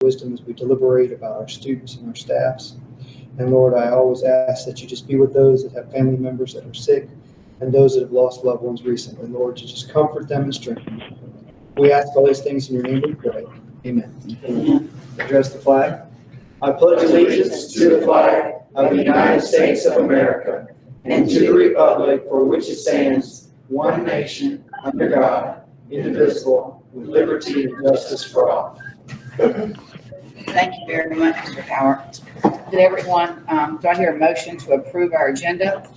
wisdom as we deliberate about our students and our staffs. And Lord, I always ask that you just be with those that have family members that are sick and those that have lost loved ones recently. Lord, to just comfort them and strengthen them. We ask all these things in your name we pray. Amen. Amen. Address the flag. I pledge allegiance to the flag of the United States of America and to the republic for which it stands, one nation, under God, indivisible, with liberty and justice for all. Thank you very much, Mr. Howard. Did everyone, do I hear a motion to approve our agenda?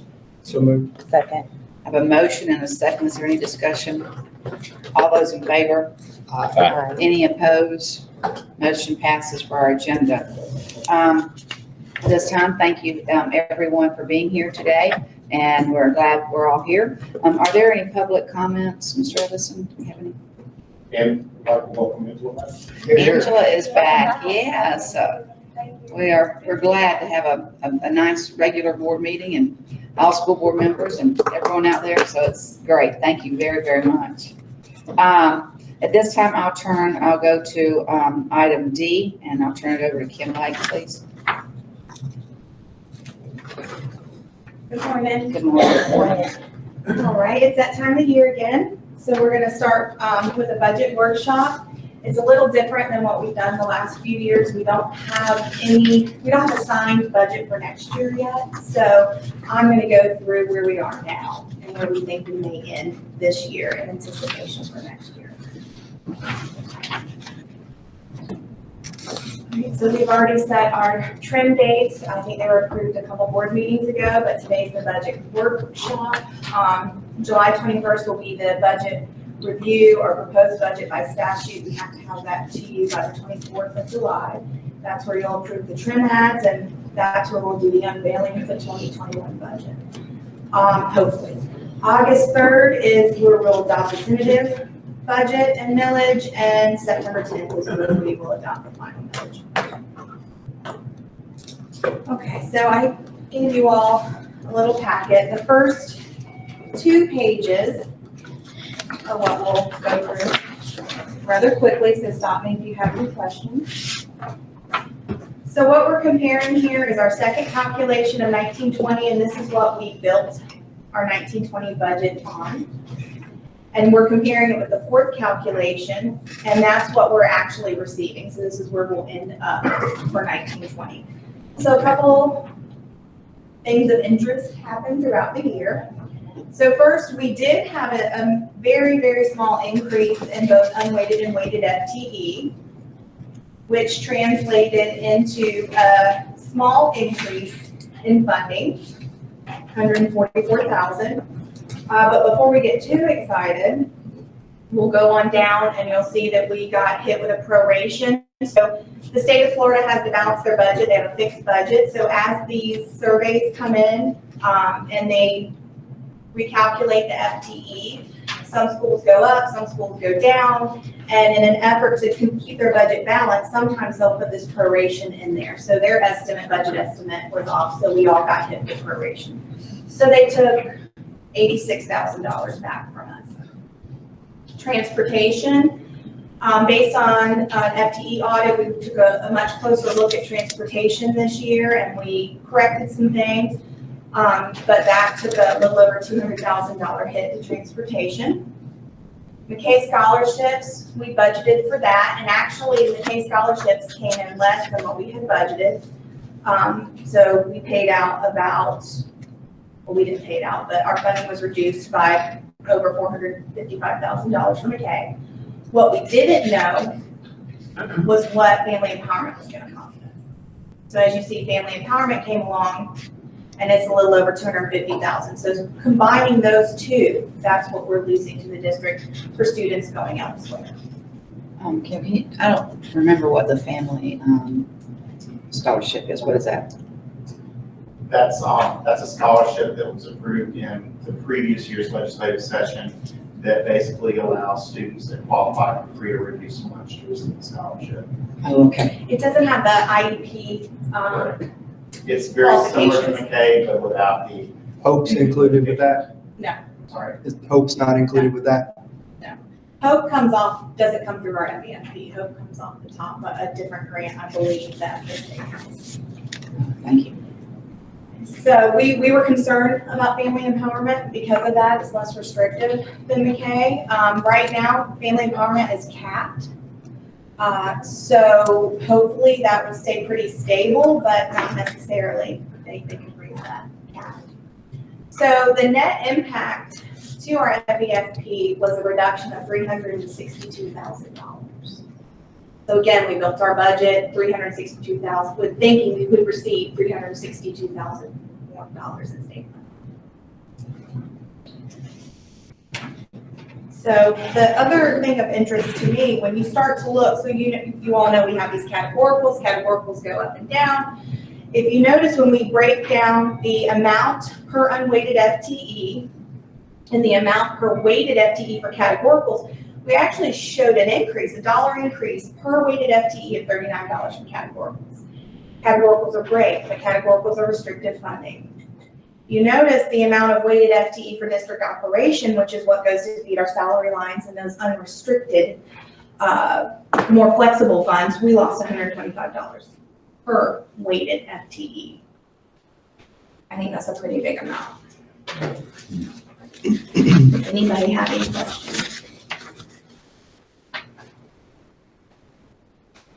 So moved. Second. I have a motion and a second. Is there any discussion? All those in favor? Aye. Any opposed? Motion passes for our agenda. At this time, thank you, everyone, for being here today, and we're glad we're all here. Are there any public comments? Mr. Edison, do you have any? And welcome Angela. Angela is back, yeah, so we're glad to have a nice regular board meeting and all school board members and everyone out there, so it's great. Thank you very, very much. At this time, I'll go to item D, and I'll turn it over to Kim Lake, please. Good morning. Good morning. All right, it's that time of year again. So we're going to start with a budget workshop. It's a little different than what we've done the last few years. We don't have a signed budget for next year yet. So I'm going to go through where we are now and where we think we may end this year in anticipation for next year. Right, so we've already set our trim dates. I think they were approved a couple board meetings ago, but today's the budget workshop. July 21st will be the budget review or proposed budget by statute. We have to have that to you by the 24th of July. That's where you'll approve the trim ads, and that's where we'll do the unveiling of the 2021 budget. Hopefully. August 3rd is where we'll adopt the tentative budget and millage, and September 10th is when we will adopt the final millage. Okay, so I gave you all a little packet. The first 2 pages are what we'll go through rather quickly, so stop me if you have any questions. So what we're comparing here is our second calculation of 1920, and this is what we built our 1920 budget on. And we're comparing it with the fourth calculation, and that's what we're actually receiving. So this is where we'll end up for 1920. So a couple things of interest happened throughout the year. So first, we did have a very, very small increase in both unweighted and weighted FTE, which translated into a small increase in funding, $144,000. But before we get too excited, we'll go on down and you'll see that we got hit with a proration. So the state of Florida has to balance their budget. They have a fixed budget. So as these surveys come in and they recalculate the FTE, some schools go up, some schools go down. And in an effort to keep their budget balanced, sometimes they'll put this proration in there. So their budget estimate was off. So we all got hit with proration. So they took $86,000 back from us. Transportation, based on an FTE audit, we took a much closer look at transportation this year, and we corrected some things, but that took a little over $200,000 hit to transportation. McKay scholarships, we budgeted for that, and actually the McKay scholarships came in less than what we had budgeted. So we paid out about, well, we didn't pay it out, but our funding was reduced by over $455,000 from McKay. What we didn't know was what family empowerment was going to cost us. So as you see, family empowerment came along, and it's a little over $250,000. So combining those two, that's what we're losing to the district for students going elsewhere. Kim, I don't remember what the family scholarship is. What is that? That's a scholarship that was approved in the previous year's legislative session that basically allows students that qualify for free or reduced lunch to receive a scholarship. Oh, okay. It doesn't have the IEP. It's very similar to McKay, but without the. Hope's included with that? No. Sorry. Is Hope's not included with that? No. Hope comes off, doesn't come through our FEFP. Hope comes off the top, but a different grant, I believe, that the state has. Thank you. So we were concerned about family empowerment because of that. It's less restrictive than McKay. Right now, family empowerment is capped. So hopefully that will stay pretty stable, but not necessarily. They can raise that cap. So the net impact to our FEFP was a reduction of $362,000. So again, we built our budget, $362,000, with thinking we would receive $362,000 more dollars in state money. So the other thing of interest to me, when you start to look, so you all know we have these categoricals. Categoricals go up and down. If you notice, when we break down the amount per unweighted FTE and the amount per weighted FTE for categoricals, we actually showed an increase, a dollar increase per weighted FTE of $39 from categoricals. Categoricals are great, but categoricals are restricted funding. You notice the amount of weighted FTE for district operation, which is what goes to feed our salary lines and those unrestricted, more flexible funds, we lost $125 per weighted FTE. I think that's a pretty big amount. Does anybody have any questions?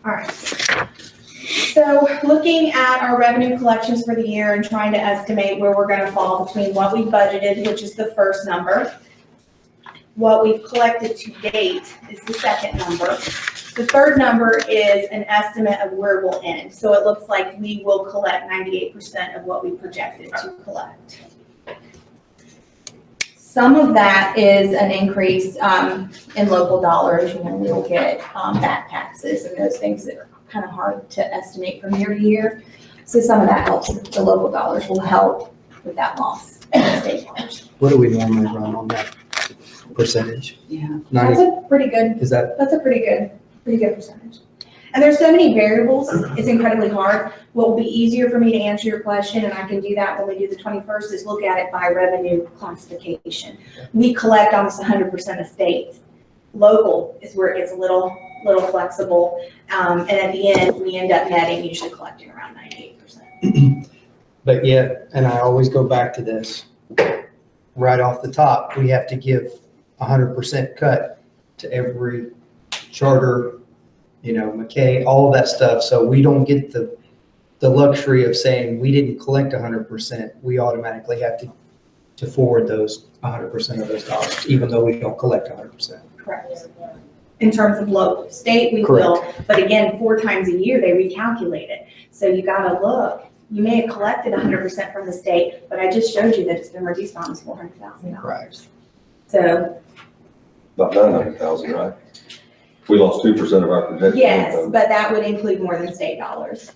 All right. So looking at our revenue collections for the year and trying to estimate where we're going to fall between what we budgeted, which is the first number, what we've collected to date is the second number. The third number is an estimate of where we'll end. So it looks like we will collect 98% of what we projected to collect. Some of that is an increase in local dollars. You know, we'll get back taxes and those things that are kind of hard to estimate from year to year. So some of that helps. The local dollars will help with that loss in the state dollars. What do we normally run on that percentage? Yeah. That's a pretty good. Is that, That's a pretty good percentage. And there's so many variables, it's incredibly hard. What will be easier for me to answer your question, and I can do that when we do the 21st, is look at it by revenue classification. We collect almost 100% of state. Local is where it gets a little flexible. And at the end, we end up netting, usually collecting around 98%. but yet, and I always go back to this, right off the top, we have to give 100% cut to every charter, you know, McKay, all of that stuff. So we don't get the luxury of saying we didn't collect 100%. We automatically have to forward those 100% of those dollars, even though we don't collect 100%. Correct. In terms of local, state, we will, but again, 4 times a year, they recalculate it. So you gotta look, you may have collected 100% from the state, but I just showed you that it's been reduced by almost $400,000. Right. So. About 900,000, right? We lost 2% of our projected Yes, income. but that would include more than state dollars.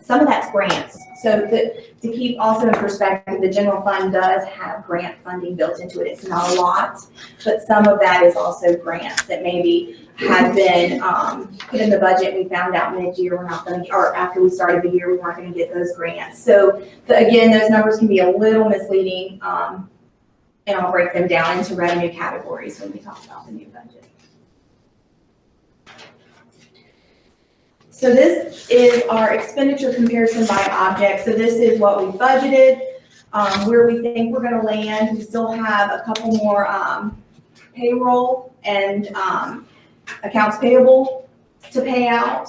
Some of that's grants. So to keep also in perspective, the general fund does have grant funding built into it. It's not a lot, but some of that is also grants that maybe had been put in the budget. We found out mid-year we're not going to, or after we started the year, we weren't going to get those grants. So again, those numbers can be a little misleading, and I'll break them down into revenue categories when we talk about the new budget. So this is our expenditure comparison by object. So this is what we budgeted, where we think we're going to land. We still have a couple more payroll and accounts payable to pay out.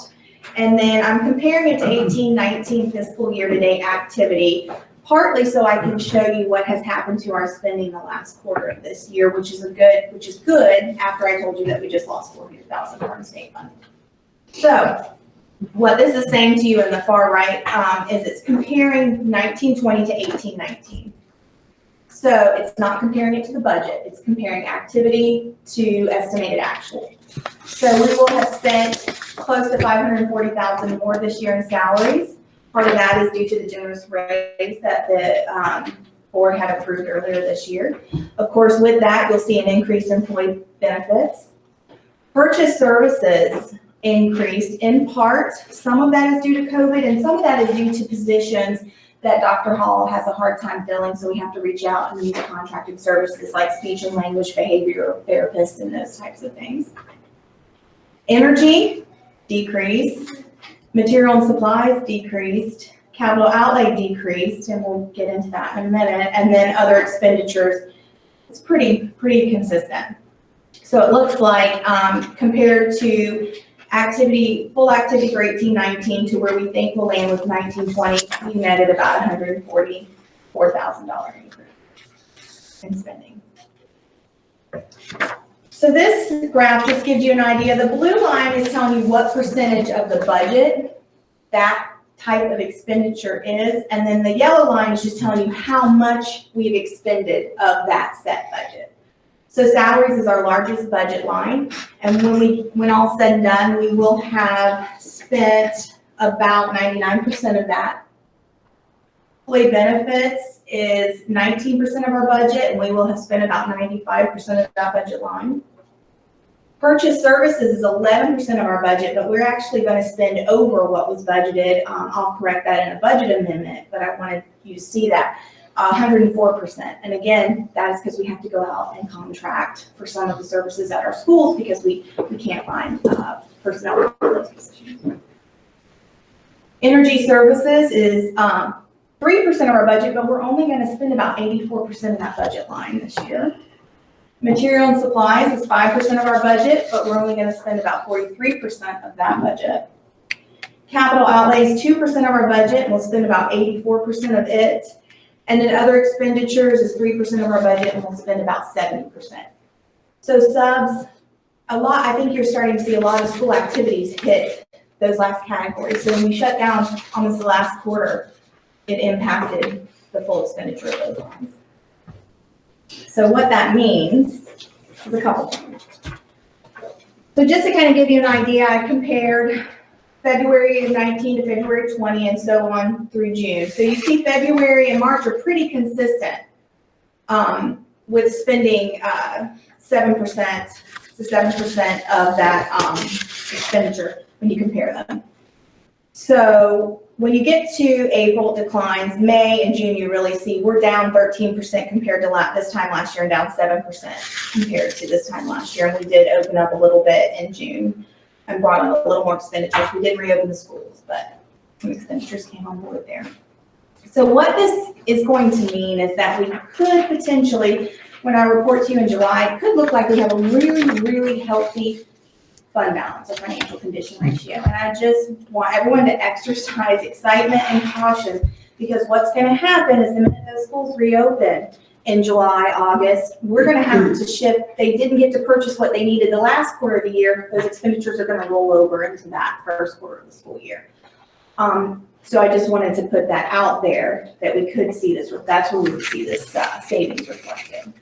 And then I'm comparing it to 18-19 fiscal year to date activity, partly so I can show you what has happened to our spending the last quarter of this year, which is good after I told you that we just lost $400,000 from state funding. So what this is saying to you in the far right is it's comparing 19-20 to 18-19. So it's not comparing it to the budget. It's comparing activity to estimated actual. So we will have spent close to $540,000 more this year in salaries. Part of that is due to the generous raise that the board had approved earlier this year. Of course, with that, you'll see an increase in employee benefits. Purchase services increased in part. Some of that is due to COVID and some of that is due to positions that Dr. Hall has a hard time filling, so we have to reach out and use contracted services like speech and language behavioral therapists and those types of things. Energy, decreased. Material and supplies, decreased. Capital outlay, decreased, and we'll get into that in a minute. And then other expenditures, it's pretty consistent. So it looks like compared to full activity for 18-19 to where we think we'll land with 19-20, we netted about $144,000 increase in spending. So this graph just gives you an idea. The blue line is telling you what percentage of the budget that type of expenditure is, and then the yellow line is just telling you how much we've expended of that set budget. So salaries is our largest budget line, and when all's said and done, we will have spent about 99% of that. Employee benefits is 19% of our budget, and we will have spent about 95% of that budget line. Purchase services is 11% of our budget, but we're actually going to spend over what was budgeted. I'll correct that in a budget amendment, but I wanted you to see that. 104%. And again, that is because we have to go out and contract for some of the services at our schools because we can't find personnel for those positions. Energy services is 3% of our budget, but we're only going to spend about 84% of that budget line this year. Material and supplies is 5% of our budget, but we're only going to spend about 43% of that budget. Capital outlay is 2% of our budget, and we'll spend about 84% of it. And then other expenditures is 3% of our budget, and we'll spend about 70%. So subs, I think you're starting to see a lot of school activities hit those last categories. So when we shut down almost the last quarter, it impacted the full expenditure of those lines. So what that means is a couple things. So just to kind of give you an idea, I compared February of 19 to February 20 and so on through June. So you see February and March are pretty consistent with spending 7% to 7% of that expenditure when you compare them. So when you get to April, it declines. May and June, you really see we're down 13% compared to this time last year and down 7% compared to this time last year. And we did open up a little bit in June and brought on a little more expenditures. We did reopen the schools, but some expenditures came on board there. So what this is going to mean is that we could potentially, when I report to you in July, it could look like we have a really, really healthy fund balance, a financial condition ratio. And I just want everyone to exercise excitement and caution, because what's going to happen is the minute those schools reopen in July, August, we're going to have to shift. They didn't get to purchase what they needed the last quarter of the year. Those expenditures are going to roll over into that first quarter of the school year. So I just wanted to put that out there that we could see this. That's where we would see this savings reflected.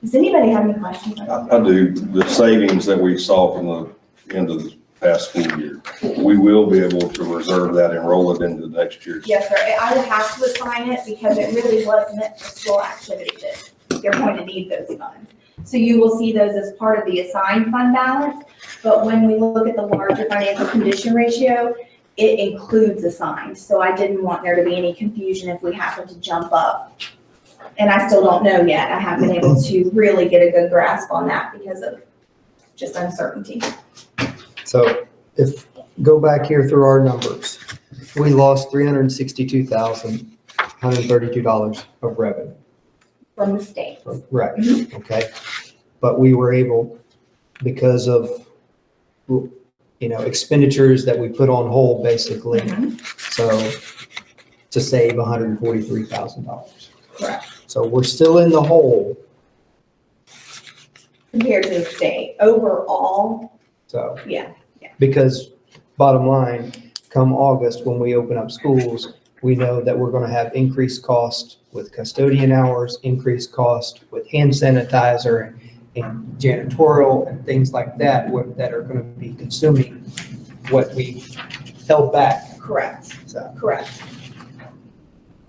Does anybody have any questions? I do. The savings that we saw from the end of the past school year, we will be able to reserve that and roll it into next year's. Yes, sir. I would have to assign it because it really was meant for school activities. They're going to need those funds. So you will see those as part of the assigned fund balance. But when we look at the larger financial condition ratio, it includes assigned. So I didn't want there to be any confusion if we happen to jump up. And I still don't know yet. I haven't been able to really get a good grasp on that because of just uncertainty. So if, go back here through our numbers, we lost $362,132 of revenue. From the state. Right, okay. But we were able, because of, expenditures that we put on hold basically, so to save $143,000. Correct. So we're still in the hole. Compared to the state overall. So. Yeah. Because bottom line, come August, when we open up schools, we know that we're going to have increased cost with custodian hours, increased cost with hand sanitizer and janitorial and things like that, that are going to be consuming what we held back. Correct. So. Correct.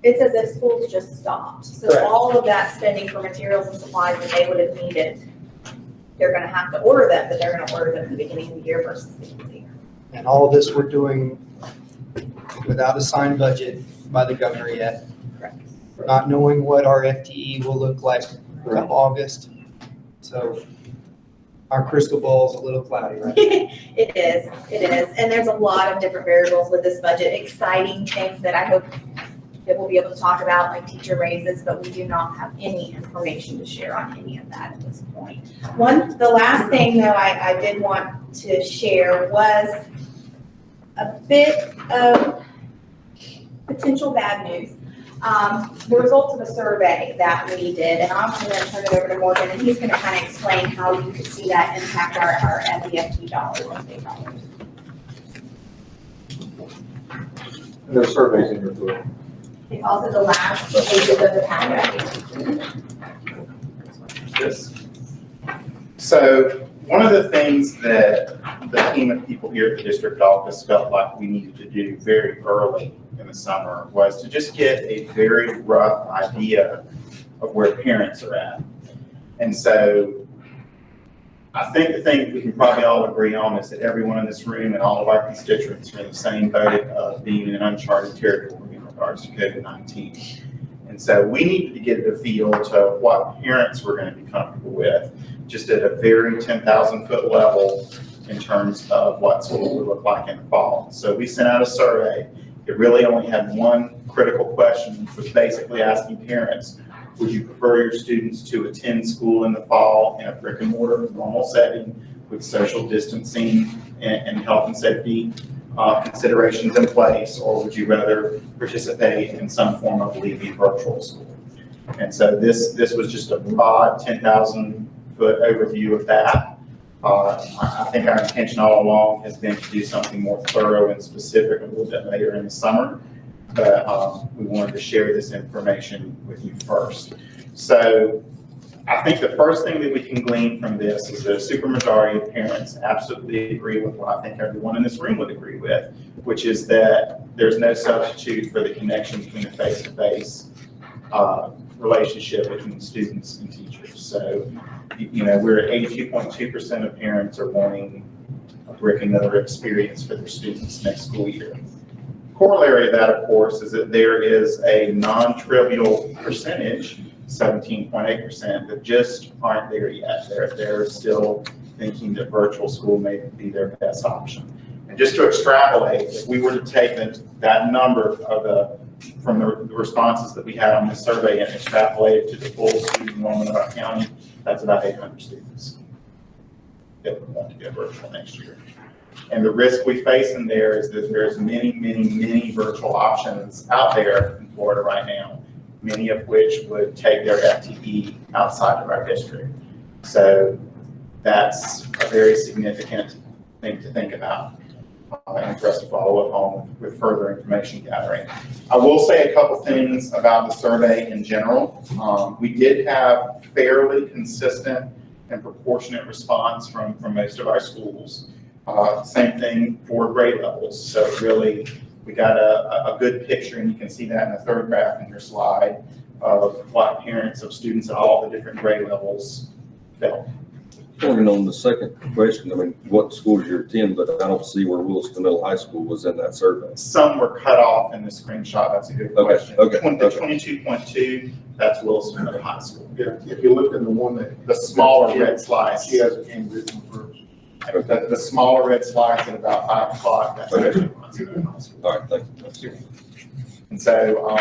It's as if schools just stopped. So Correct. All of that spending for materials and supplies that they would have needed, they're going to have to order them, but they're going to order them at the beginning of the year versus the end of the year. And all of this we're doing without a signed budget by the governor yet. Correct. Not knowing what our FTE will look like come August. So our crystal ball is a little cloudy, right? It is. And there's a lot of different variables with this budget, exciting things that I hope that we'll be able to talk about, like teacher raises, but we do not have any information to share on any of that at this point. The last thing though I did want to share was a bit of potential bad news. The results of a survey that we did, and I'm going to turn it over to Morgan, and he's going to kind of explain how you could see that impact our MDFT dollars and state dollars. And there's surveys in your book. It's also the last pages of the packet. This. So one of the things that the team of people here at the district office felt like we needed to do very early in the summer was to just get a very rough idea of where parents are at. And so I think the thing we can probably all agree on is that everyone in this room and all of our constituents are in the same boat of being in uncharted territory in regards to COVID-19. And so we needed to get a feel to what parents were going to be comfortable with, just at a very 10,000 foot level in terms of what school would look like in the fall. So we sent out a survey. It really only had one critical question, which was basically asking parents, would you prefer your students to attend school in the fall in a brick and mortar normal setting with social distancing and health and safety considerations in place, or would you rather participate in some form of leaving virtual school? And so this was just a broad 10,000 foot overview of that. I think our intention all along has been to do something more thorough and specific a little bit later in the summer, but we wanted to share this information with you first. So I think the first thing that we can glean from this is that a supermajority of parents absolutely agree with what I think everyone in this room would agree with, which is that there's no substitute for the connection between a face-to-face relationship between students and teachers. So, you know, we're at 82.2% of parents are wanting a brick and mortar experience for their students next school year. Corollary of that, of course, is that there is a non-trivial percentage, 17.8%, that just aren't there yet. They're still thinking that virtual school may be their best option. And just to extrapolate, if we were to take that number from the responses that we had on this survey and extrapolate it to the full student enrollment of our county, that's about 800 students that would want to go virtual next year. And the risk we face in there is that there's many virtual options out there in Florida right now, many of which would take their FTE outside of our district. So that's a very significant thing to think about and for us to follow up on with further information gathering. I will say a couple things about the survey in general. We did have fairly consistent and proportionate response from most of our schools. Same thing for grade levels. So really, we got a good picture, and you can see that in the third graph in your slide, of what parents of students at all the different grade levels felt. Morgan, on the second question, I mean, what schools you attend, but I don't see where Williston Middle High School was in that survey. Some were cut off in the screenshot. That's a good question. Okay. The 22.2, that's Williston Middle High School. If you look in the one that. The smaller red slice. She has it handwritten first. The smaller red slides at about 5 o'clock, that's actually All right, thank you. And so,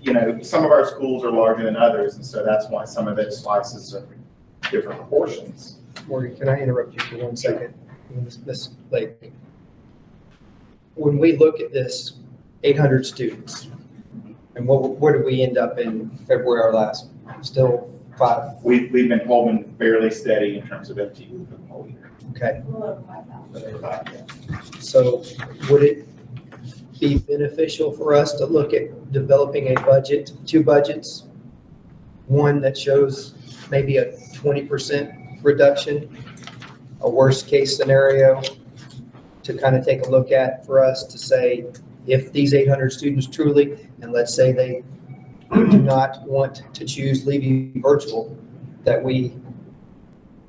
you know, some of our schools are larger than others, and so that's why some of those slices are different proportions. Morgan, can I interrupt you for 1 second? Miss Lake, when we look at this 800 students, and where did we end up in February or last? Still 5? We've been holding fairly steady in terms of FTE for the whole year. Okay. A little over 5,000. So would it be beneficial for us to look at developing a budget, 2 budgets? One that shows maybe a 20% reduction, a worst case scenario to kind of take a look at for us to say, if these 800 students truly, and let's say they do not want to choose leaving virtual, that we.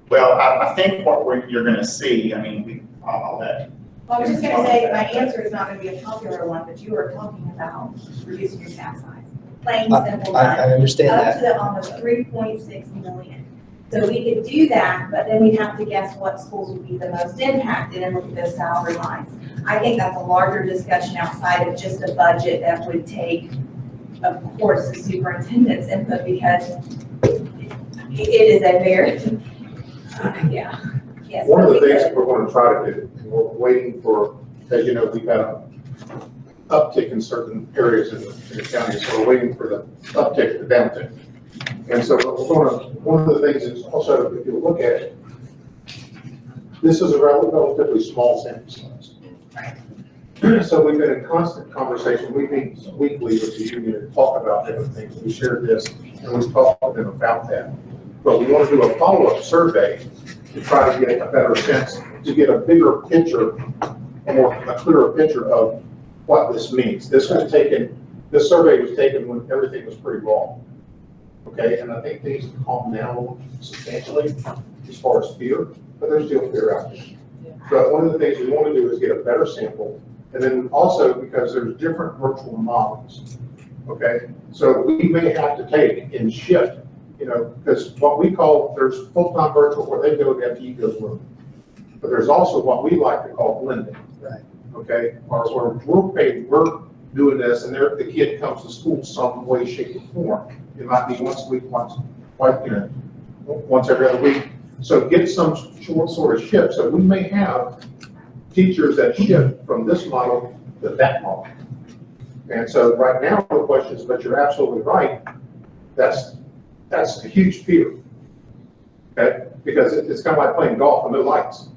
Well, I think what you're going to see, I mean, I'll let Well, I was just gonna say, my answer is not gonna be a popular one, but you were talking about reducing your staff size. Plain, simple, I done, understand up that. to the almost 3.6 million. So we could do that, but then we'd have to guess what schools would be the most impacted and look at those salary lines. I think that's a larger discussion outside of just a budget that would take, of course, the superintendent's input, because it is a very, yeah. Yes, One of the but we things could. that we're going to try to do, and we're waiting for, as you know, we've had an uptick in certain areas in the county, so we're waiting for the uptick, the downtick. And so what we're going to, one of the things is also, if you look at it, this is a relatively small sample size. So we've been in constant conversation, we meet weekly with the union and talk about different things. We shared this and we've talked with them about that. But we want to do a follow-up survey to try to get a better sense, to get a bigger picture, a clearer picture of what this means. This survey was taken when everything was pretty raw. Okay, and I think things have calmed down substantially as far as fear, but there's still fear out there. But one of the things we want to do is get a better sample, and then also because there's different virtual models. Okay, so we may have to take and shift, because what we call, there's full-time virtual where they go to FTE goes with them. But there's also what we like to call blending. Right. Okay, or we're doing this, and the kid comes to school some way, shape, or form. It might be once a week, once every other week. So get some sort of shift. So we may have teachers that shift from this model to that model. And so right now the question is, but you're absolutely right. That's a huge fear. Okay, because it's kind of like playing golf with no lights.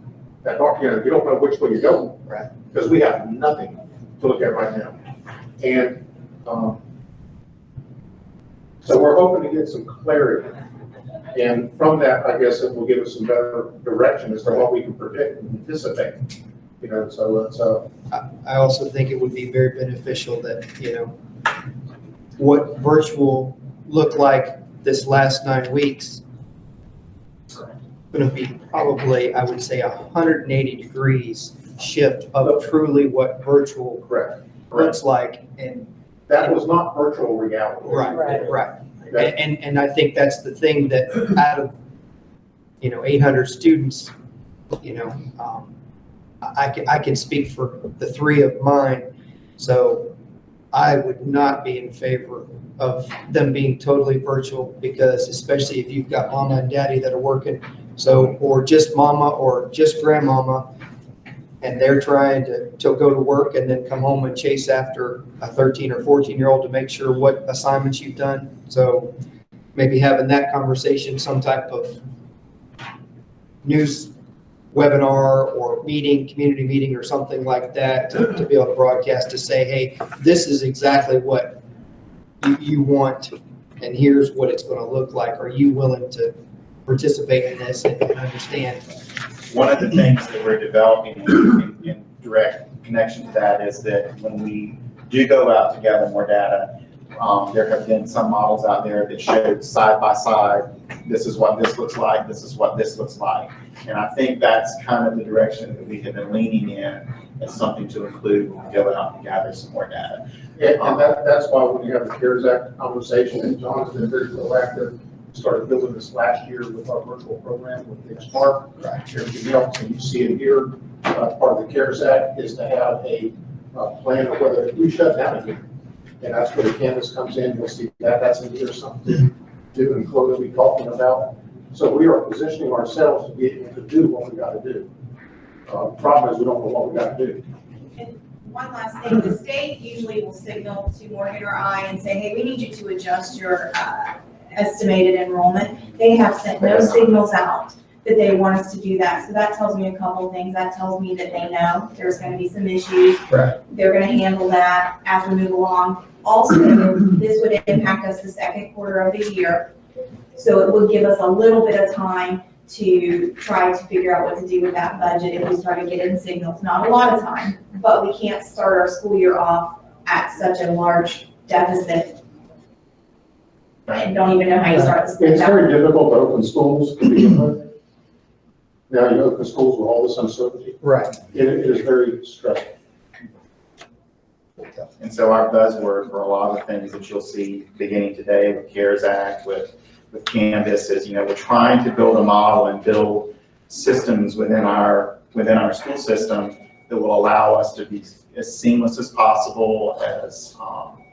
That you don't know which way you're going. Right. Because we have nothing to look at right now. And so we're hoping to get some clarity. And from that, I guess it will give us some better direction as to what we can predict and anticipate. So it's I also think it would be very beneficial that, what virtual looked like this last 9 weeks, going to be probably, I would say, 180 degrees shift of truly what virtual correct. looks like. And That was not virtual reality. right. Okay. And I think that's the thing that out of, 800 students, I can speak for the 3 of mine. So I would not be in favor of them being totally virtual, because especially if you've got mama and daddy that are working, or just mama or just grandmama, and they're trying to go to work and then come home and chase after a 13 or 14-year-old to make sure what assignments you've done. So maybe having that conversation, some type of news webinar or community meeting or something like that to be able to broadcast, to say, hey, this is exactly what you want, and here's what it's going to look like. Are you willing to participate in this and understand? One of the things that we're developing in direct connection to that is that when we do go out to gather more data, there have been some models out there that show side by side, this is what this looks like, this is what this looks like. And I think that's kind of the direction that we have been leaning in as something to include when we go out and gather some more data. And that's why when you have the CARES Act conversation, and John's been very proactive, started building this last year with our virtual program with the Spark, everything else, and you see it here. Part of the CARES Act is to have a plan of whether we shut down again. And that's where the Canvas comes in. You'll see that's in here, something to do and Chloe will be talking about. So we are positioning ourselves to be able to do what we got to do. Problem is we don't know what we got to do. And one last thing, the state usually will signal to Morgan or I and say, hey, we need you to adjust your estimated enrollment. They have sent no signals out that they want us to do that. So that tells me a couple of things. That tells me that they know there's going to be some issues. Right. They're going to handle that as we move along. Also, this would impact us the second quarter of the year. So it would give us a little bit of time to try to figure out what to do with that budget if we start to get in signals. Not a lot of time, but we can't start our school year off at such a large deficit. I don't even know how you start the school. It's very difficult to open schools to begin with. Now you open schools with all this uncertainty. Right. It is very stressful. And so our buzzword for a lot of the things that you'll see beginning today with CARES Act, with Canvas is, we're trying to build a model and build systems within our school system that will allow us to be as seamless as possible, as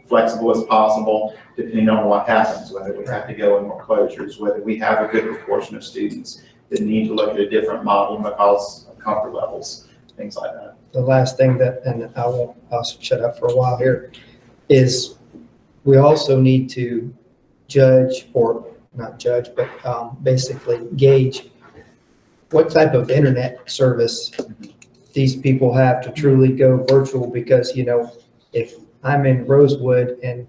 flexible as possible, depending on what happens, whether we have to go in more closures, whether we have a good proportion of students that need to look at a different model because of comfort levels, things like that. The last thing that, and I'll shut up for a while here, is we also need to judge, or not judge, but basically gauge what type of internet service these people have to truly go virtual, because, if I'm in Rosewood and,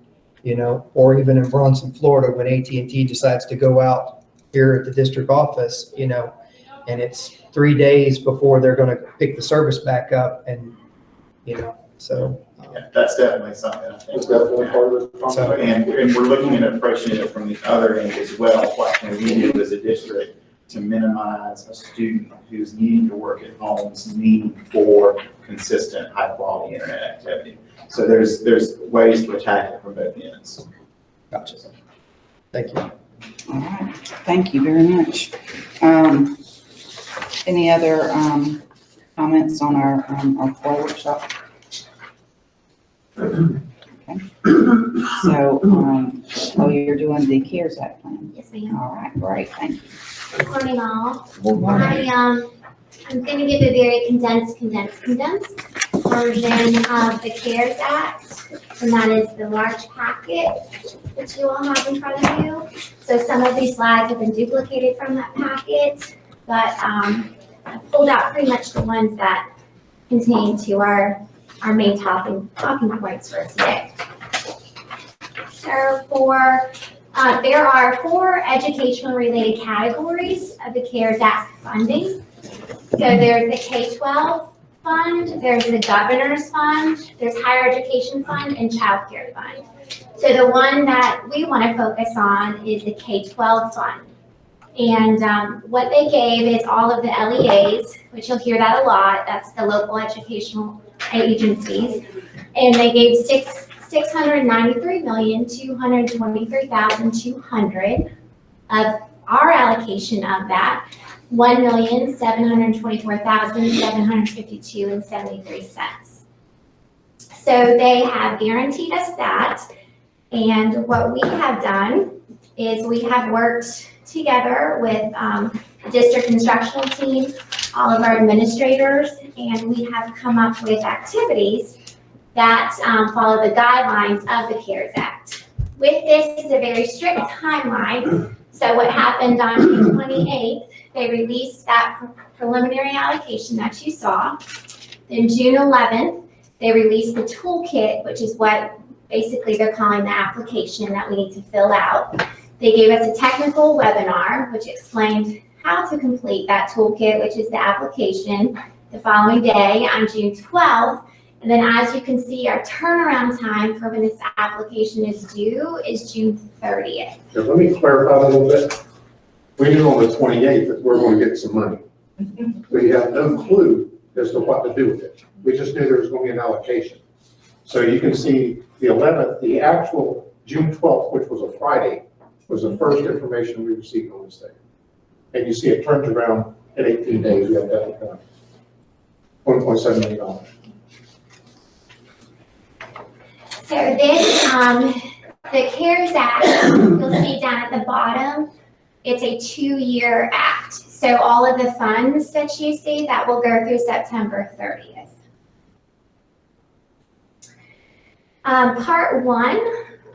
or even in Bronson, Florida, when AT&T decides to go out here at the district office, and it's 3 days before they're going to pick the service back up, and, so. Yeah, that's definitely something I think. It's definitely part of the conversation. And we're looking at approaching it from the other end as well. What can we do as a district to minimize a student who's needing to work at home's need for consistent, high-quality internet activity? So there's ways to attack it from both ends. Gotcha. Thank you. All right, thank you very much. Any other comments on our fall workshop? Okay. So, you're doing the CARES Act plan? Yes, ma'am. All right, great, thank you. Good morning, all. Good morning. I'm going to give a very condensed version of the CARES Act, and that is the large packet that you all have in front of you. So some of these slides have been duplicated from that packet, but I pulled out pretty much the ones that contain to our main talking points for today. So there are 4 educational-related categories of the CARES Act funding. So there's the K-12 fund, there's the Governor's Fund, there's Higher Education Fund, and Child Care Fund. So the one that we want to focus on is the K-12 fund. And what they gave is all of the LEAs, which you'll hear that a lot. That's the local educational agencies. And they gave $693,223,200 of our allocation of that, $1,724,752.73. So they have guaranteed us that. And what we have done is we have worked together with the district instructional team, all of our administrators, and we have come up with activities that follow the guidelines of the CARES Act. With this is a very strict timeline. So what happened on June 28th, they released that preliminary allocation that you saw. Then June 11th, they released the toolkit, which is what basically they're calling the application that we need to fill out. They gave us a technical webinar, which explained how to complete that toolkit, which is the application, the following day on June 12th. And then as you can see, our turnaround time for when this application is due is June 30th. Now, let me clarify that a little bit. We knew on the 28th that we're going to get some money. We have no clue as to what to do with it. We just knew there was going to be an allocation. So you can see the 11th, the actual June 12th, which was a Friday, was the first information we received on this thing. And you see it turns around in 18 days. We have that done. $1.7 million. So this, the CARES Act, you'll see down at the bottom, it's a 2-year act. So all of the funds that you see, that will go through September 30th. Part 1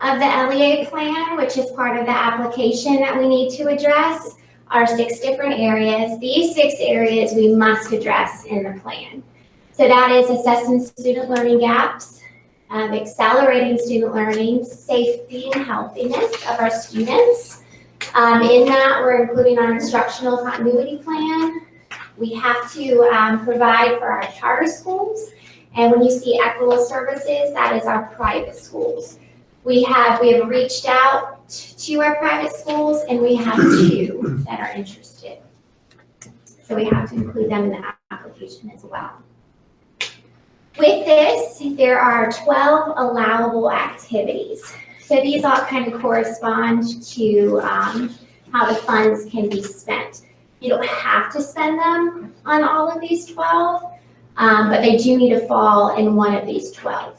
of the LEA plan, which is part of the application that we need to address, are 6 different areas. These 6 areas we must address in the plan. So that is assessing student learning gaps, accelerating student learning, safety and healthiness of our students. In that, we're including our instructional continuity plan. We have to provide for our charter schools. And when you see equitable services, that is our private schools. We have reached out to our private schools, and we have 2 that are interested. So So we have to include them in the application as well. With this, there are 12 allowable activities. So these all kind of correspond to how the funds can be spent. You don't have to spend them on all of these 12, but they do need to fall in one of these 12.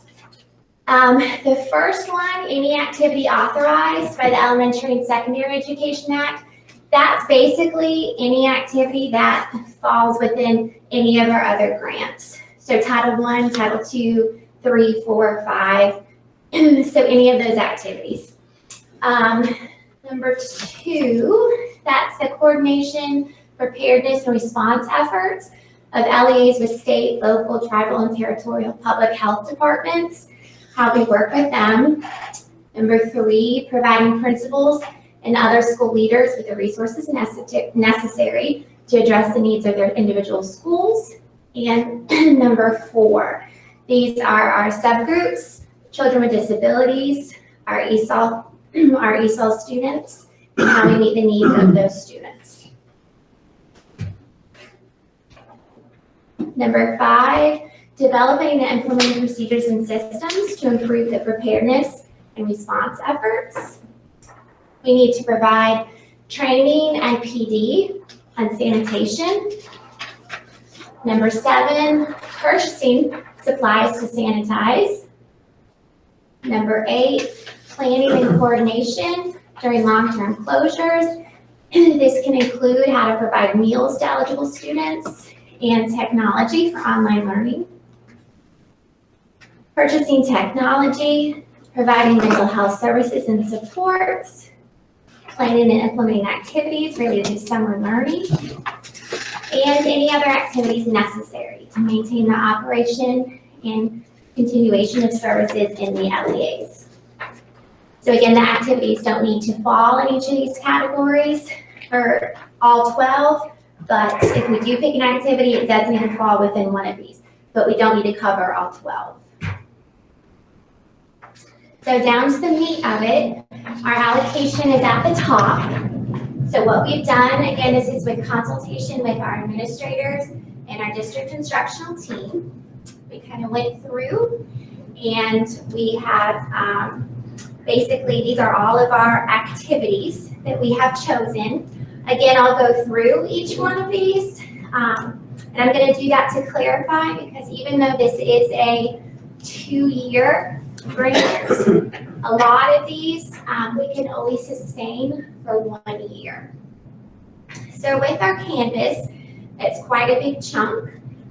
The first one, any activity authorized by the Elementary and Secondary Education Act, that's basically any activity that falls within any of our other grants. So Title I, Title II, 3, 4, 5, so any of those activities. Number 2, that's the coordination, preparedness, and response efforts of LEAs with state, local, tribal, and territorial public health departments, how we work with them. Number 3, providing principals and other school leaders with the resources necessary to address the needs of their individual schools. And number 4, these are our subgroups, children with disabilities, our ESOL students, and how we meet the needs of those students. Number 5, developing and implementing procedures and systems to improve the preparedness and response efforts. We need to provide training and PD on sanitation. Number 7, purchasing supplies to sanitize. Number 8, planning and coordination during long-term closures. This can include how to provide meals to eligible students and technology for online learning. Purchasing technology, providing mental health services and supports, planning and implementing activities related to summer learning, and any other activities necessary to maintain the operation and continuation of services in the LEAs. So again, the activities don't need to fall in each of these categories for all 12, but if we do pick an activity, it does need to fall within one of these, but we don't need to cover all 12. So down to the meat of it, our allocation is at the top. So what we've done, again, this is with consultation with our administrators and our district instructional team. We kind of went through and we have, basically these are all of our activities that we have chosen. Again, I'll go through each one of these. And I'm going to do that to clarify because even though this is a 2-year grant, a lot of these we can only sustain for 1 year. So with our Canvas, it's quite a big chunk,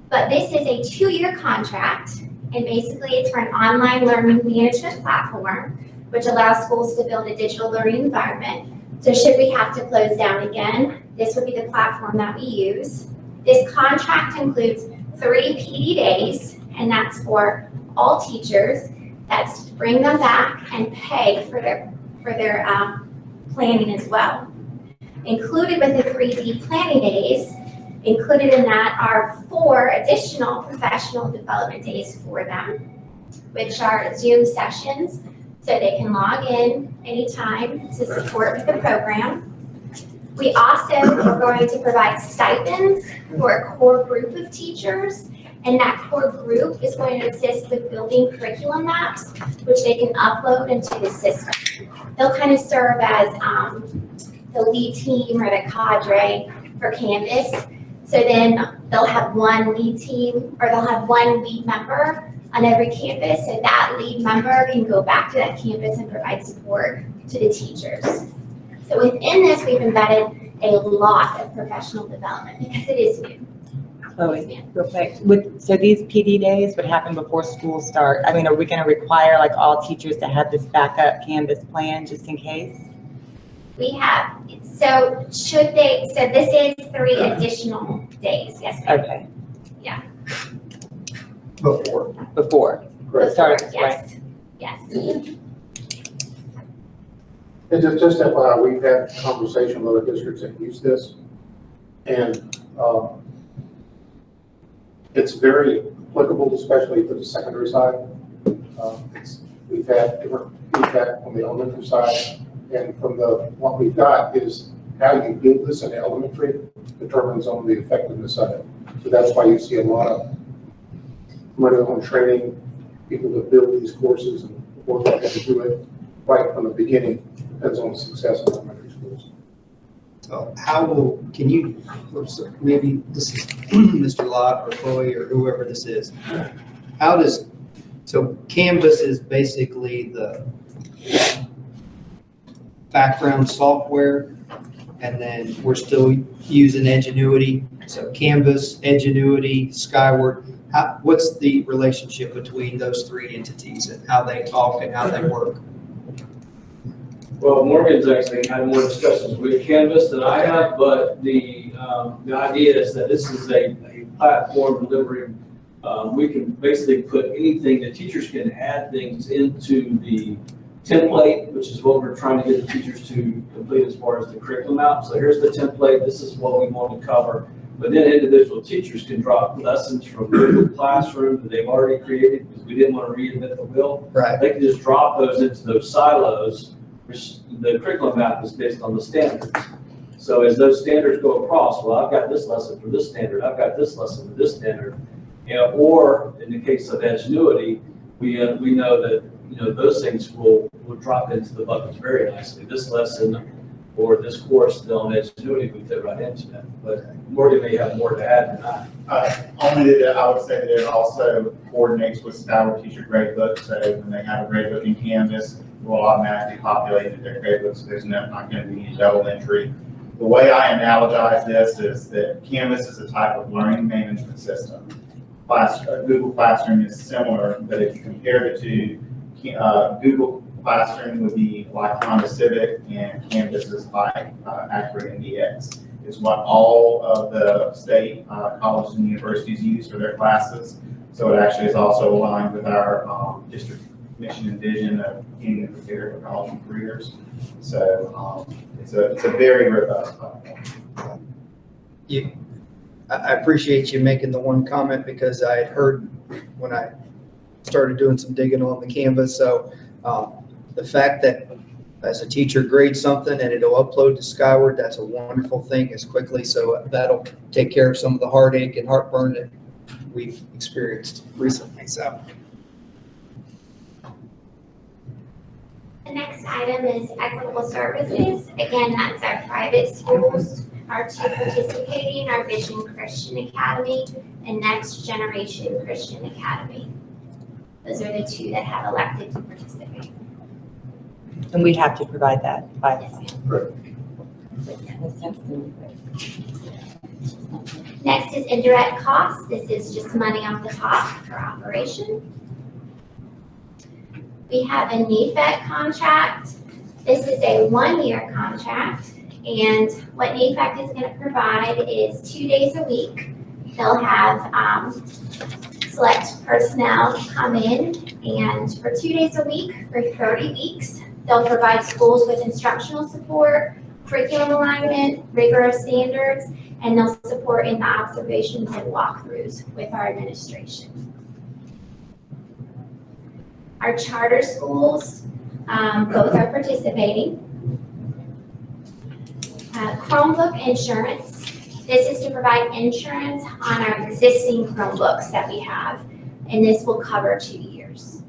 but this is a 2-year contract, and basically it's for an online learning management platform, which allows schools to build a digital learning environment. So should we have to close down again, this would be the platform that we use. This contract includes 3 PD days, and that's for all teachers. That's to bring them back and pay for their planning as well. Included with the 3D planning days, included in that are 4 additional professional development days for them, which are Zoom sessions, so they can log in anytime to support the program. We also are going to provide stipends for a core group of teachers, and that core group is going to assist with building curriculum maps, which they can upload into the system. They'll kind of serve as the lead team or the cadre for Canvas. So then they'll have one lead team, or they'll have one lead member on every campus, and that lead member can go back to that campus and provide support to the teachers. So within this, we've embedded a lot of professional development because it is new. Chloe, real quick, so these PD days would happen before school start. I mean, are we going to require like all teachers to have this backup Canvas plan just in case? We have, so this is 3 additional days, yes, ma'am. Okay, Before. the start of this, right? Yes, And just FYI, we've had conversation with other districts that use this, and it's very applicable, especially to the secondary side. We've had different feedback from the elementary side, and from what we've got is how you build this in elementary determines on the effectiveness of it. So that's why you see a lot of money on training, people to build these courses and work out how to do it right from the beginning. Depends on the success of elementary schools. So how will, can you, maybe this is Mr. Lott or Chloe or whoever this is. How does, so Canvas is basically the background software, and then we're still using Edgenuity. So Canvas, Edgenuity, Skyward, what's the relationship between those three entities and how they talk and how they work? Well, Morgan's actually had more discussions with Canvas than I have, but the idea is that this is a platform delivering. We can basically put anything, the teachers can add things into the template, which is what we're trying to get the teachers to complete as far as the curriculum out. So here's the template, this is what we want to cover. But then individual teachers can drop lessons from Google Classroom that they've already created, because we didn't want to reinvent the wheel. Right. They can just drop those into those silos, which the curriculum map is based on the standards. So as those standards go across, well, I've got this lesson for this standard, I've got this lesson for this standard. You know, or in the case of Edgenuity, we know that, you know, those things will drop into the buckets very nicely. This lesson or this course still on Edgenuity would fit right into that. But Morgan may have more to add than I. Only that I would say that it also coordinates with Skyward Teacher Gradebook. So when they have a gradebook in Canvas, it will automatically populate into their gradebook. So there's not going to be any double entry. The way I analogize this is that Canvas is a type of learning management system. Google Classroom is similar, but if you compare the two, Google Classroom would be like Honda Civic and Canvas is like Accurate MDX. It's what all of the state colleges and universities use for their classes. So it actually is also aligned with our district mission and vision of being prepared for college and careers. So it's a very robust platform. I appreciate you making the one comment, because I had heard when I started doing some digging on the Canvas. So the fact that as a teacher grades something and it'll upload to Skyward, that's a wonderful thing as quickly. So that'll take care of some of the heartache and heartburn that we've experienced recently. So. The next item is equitable services. Again, that's our private schools. Our two participating are Vision Christian Academy and Next Generation Christian Academy. Those are the two that have elected to participate. And we have to provide that by. Yes, ma'am. Next is indirect costs. This is just money off the top for operation. We have a NEFAC contract. This is a 1-year contract. And what NEFAC is going to provide is 2 days a week. They'll have select personnel come in, and for 2 days a week for 30 weeks, they'll provide schools with instructional support, curriculum alignment, rigorous standards, and they'll support in the observations and walkthroughs with our administration. Our charter schools, both are participating. Chromebook insurance. This is to provide insurance on our existing Chromebooks that we have, and this will cover 2 years.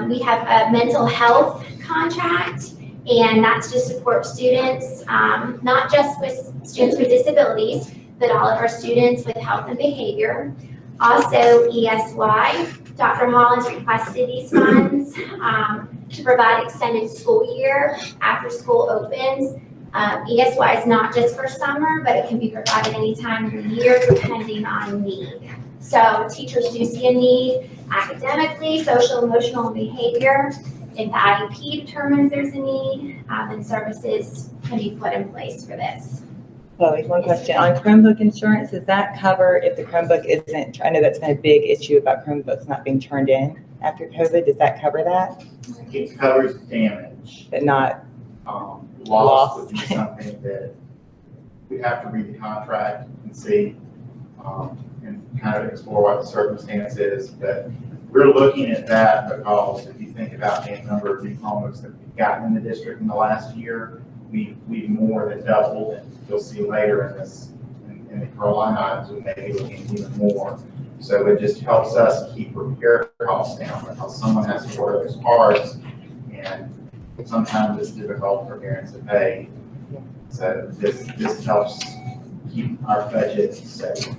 We have a mental health contract, and that's to support students, not just with students with disabilities, but all of our students with health and behavior. Also ESY. Dr. Hall has requested these funds to provide extended school year after school opens. ESY is not just for summer, but it can be provided any time of the year depending on need. So teachers do see a need academically, social, emotional, and behavior. If the IEP determines there's a need, then services can be put in place for this. Chloe, one question. On Chromebook insurance, does that cover if the Chromebook isn't, I know that's been a big issue about Chromebooks not being turned in after COVID. Does that cover that? It covers damage. But not Loss would be something that we have to read the contract and see, and kind of explore what the circumstance is. But we're looking at that because if you think about the number of new Chromebooks that we've gotten in the district in the last year, we more than doubled, and you'll see later in this, in the line items, we may be looking even more. So it just helps us keep repair costs down, because someone has to order those parts, and sometimes it's difficult for parents to pay. So this helps keep our budget safe. If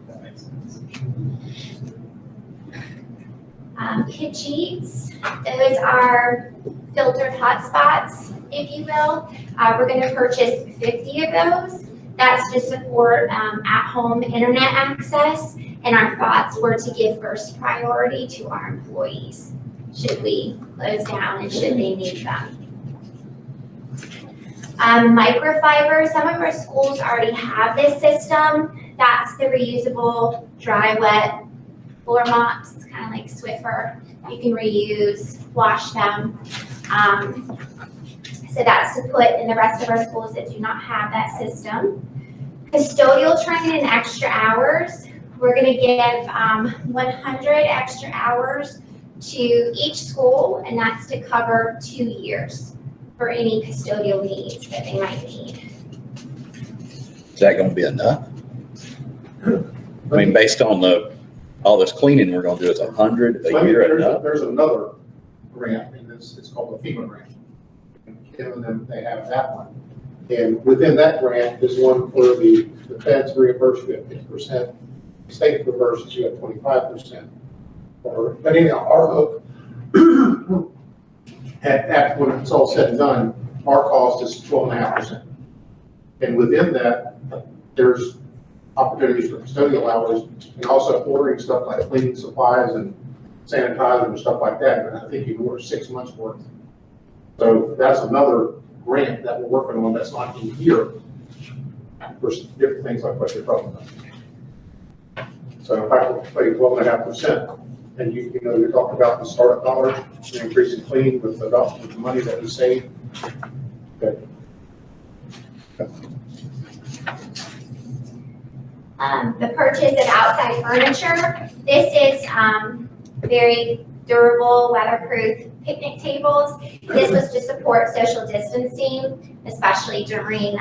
that makes sense. Khajiits, those are filtered hotspots, if you will. We're going to purchase 50 of those. That's to support at-home internet access, and our thoughts were to give first priority to our employees, should we close down and should they need them. Microfiber, some of our schools already have this system. That's the reusable dry wet floor mops. It's kind of like Swiffer. You can reuse, wash them. So that's to put in the rest of our schools that do not have that system. Custodial training and extra hours. We're going to give 100 extra hours to each school, and that's to cover 2 years for any custodial needs that they might need. Is that gonna be enough? I mean, based on all this cleaning we're gonna do, is 100 a year enough? There's another grant, and it's called the FEMA grant. And Kim and them, they have that one. And within that grant is one where the feds reimburse you at 50%, state reimburses you at 25%. But anyhow, our hope, at when it's all said and done, our cost is 12.5%. And within that, there's opportunities for custodial hours and also ordering stuff like cleaning supplies and sanitizer and stuff like that. And I think you can order 6 months worth. So that's another grant that we're working on that's not in here for different things like what you're talking about. So if I could pay 12.5%, and you know, you're talking about the startup dollars, the increase in cleaning with the money that we save. Okay. The purchase of outside furniture. This is very durable, weatherproof picnic tables. This was to support social distancing, especially during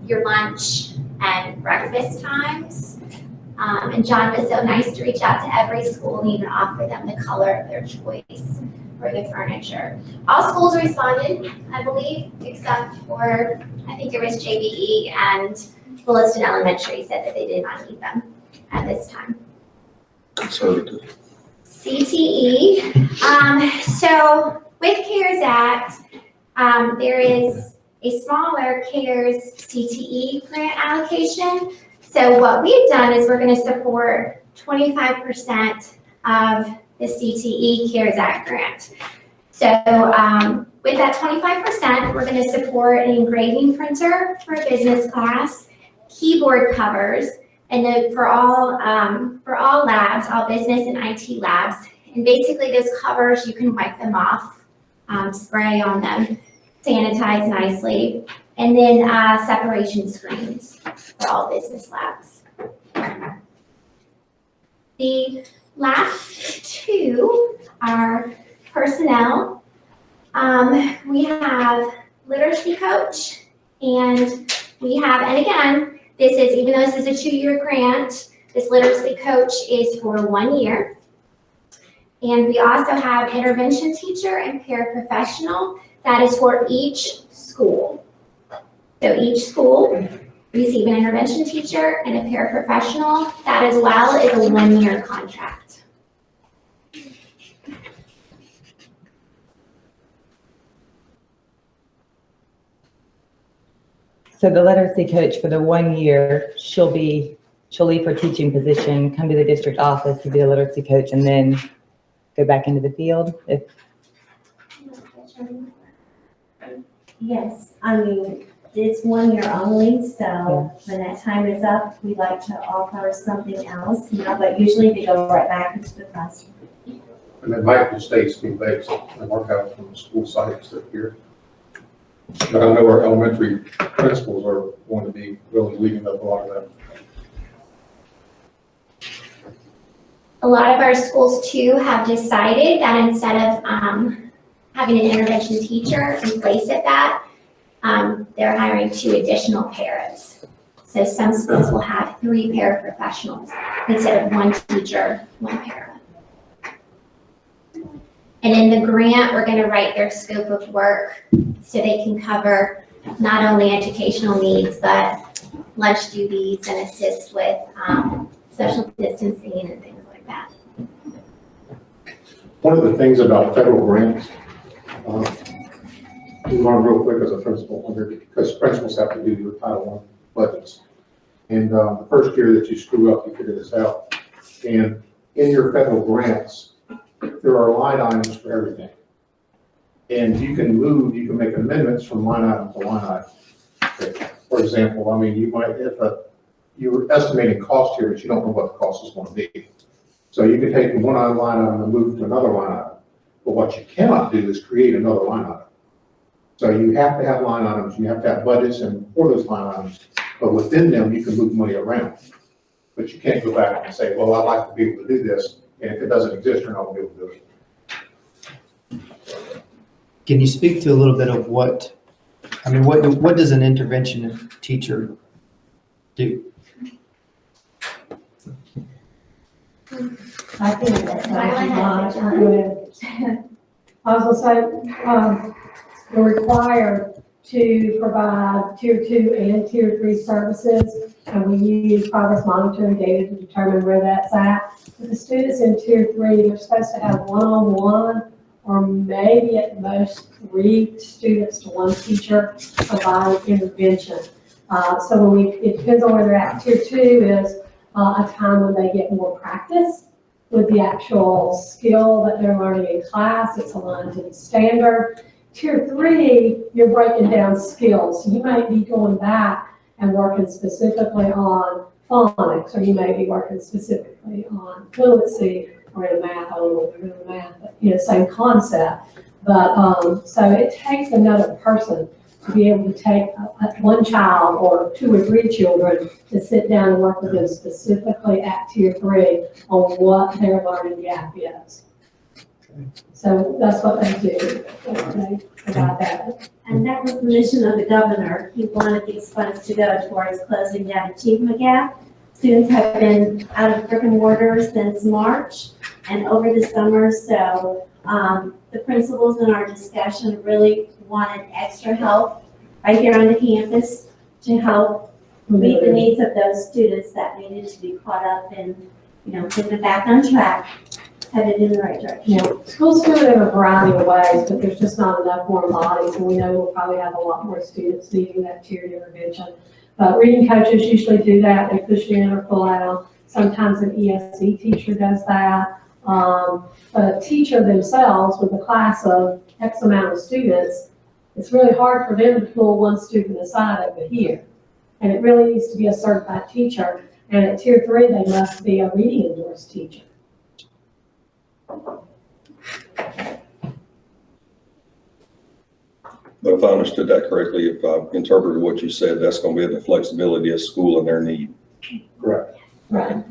your lunch and breakfast times. And John was so nice to reach out to every school and even offer them the color of their choice for the furniture. All schools responded, I believe, except for, I think it was JBE and Williston Elementary said that they did not need them at this time. Conservative. CTE. So with CARES Act, there is a smaller CARES CTE grant allocation. So what we've done is we're going to support 25% of the CTE CARES Act grant. So with that 25%, we're going to support an engraving printer for business class, keyboard covers, and then for all labs, all business and IT labs. And basically those covers, you can wipe them off, spray on them, sanitize nicely, and then separation screens for all business labs. The last two are personnel. We have literacy coach, and we have, and again, this is, even though this is a 2-year grant, this literacy coach is for 1 year. And we also have intervention teacher and paraprofessional. That is for each school. So each school receive an intervention teacher and a paraprofessional. That as well is a 1-year contract. So the literacy coach for the 1 year, she'll leave her teaching position, come to the district office to be a literacy coach, and then go back into the field. Yes, I mean, it's 1 year only, so when that time is up, we'd like to offer something else, but usually they go right back into the classroom. And it might just stay school-based and work out from the school sites that here. But I know our elementary principals are going to be really leading up a lot of that. A lot of our schools too have decided that instead of having an intervention teacher in place of that, they're hiring 2 additional paras. So some schools will have 3 paraprofessionals instead of 1 teacher, 1 para. And in the grant, we're gonna write their scope of work so they can cover not only educational needs, but lunch duties and assist with social distancing and things like that. One of the things about federal grants, we learned real quick as a principal, because principals have to do your Title I budgets. And the first year that you screw up, you figure this out. And in your federal grants, there are line items for everything. And you can make amendments from line item to line item. Okay. For example, I mean, you might, if you're estimating cost here, but you don't know what the cost is going to be. So you can take one line item and move to another line item. But what you cannot do is create another line item. So you have to have line items, you have to have budgets and for those line items, but within them, you can move money around. But you can't go back and say, well, I'd like to be able to do this, and if it doesn't exist, you're not going to be able to do it. Can you speak to a little bit of what does an intervention teacher do? I think that's I was gonna say, you're required to provide tier 2 and tier 3 services, and we use progress monitoring data to determine where that's at. With the students in tier 3, they're supposed to have one-on-one, or maybe at most 3 students to 1 teacher provide intervention. So it depends on where they're at. Tier 2 is a time when they get more practice with the actual skill that they're learning in class. It's aligned to the standard. Tier 3, you're breaking down skills. So you might be going back and working specifically on phonics, or you may be working specifically on fluency or in math. I don't know if you're in math, but same concept. But so it takes another person to be able to take one child or 2 or 3 children to sit down and work with them specifically at tier 3 on what their learning gap is. So that's what they do. They provide that. And that was the mission of the governor. He wanted these funds to go towards closing that achievement gap. Students have been out of brick and mortar since March and over the summer. So the principals in our discussion really wanted extra help right here on the campus to help meet the needs of those students that needed to be caught up and, get them back on track, headed in the right direction. Schools do it in a variety of ways, but there's just not enough more bodies, and we know we'll probably have a lot more students needing that tiered intervention. But reading coaches usually do that. They push you in or pull out. Sometimes an ESE teacher does that. But a teacher themselves with a class of X amount of students, it's really hard for them to pull one student aside over here. And it really needs to be a certified teacher. And at tier 3, they must be a reading endorsed teacher. But if I understood that correctly, if I interpreted what you said, that's going to be the flexibility of school and their need. Correct. Right.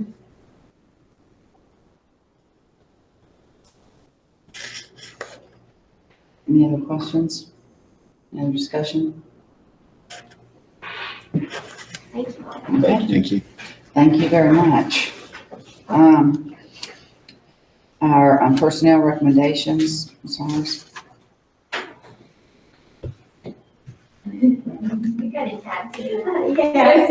Any other questions? Any other discussion? Thank you. Okay. Thank you. Thank you very much. Our personnel recommendations, Ms. Harms. You're gonna tap to. Yes.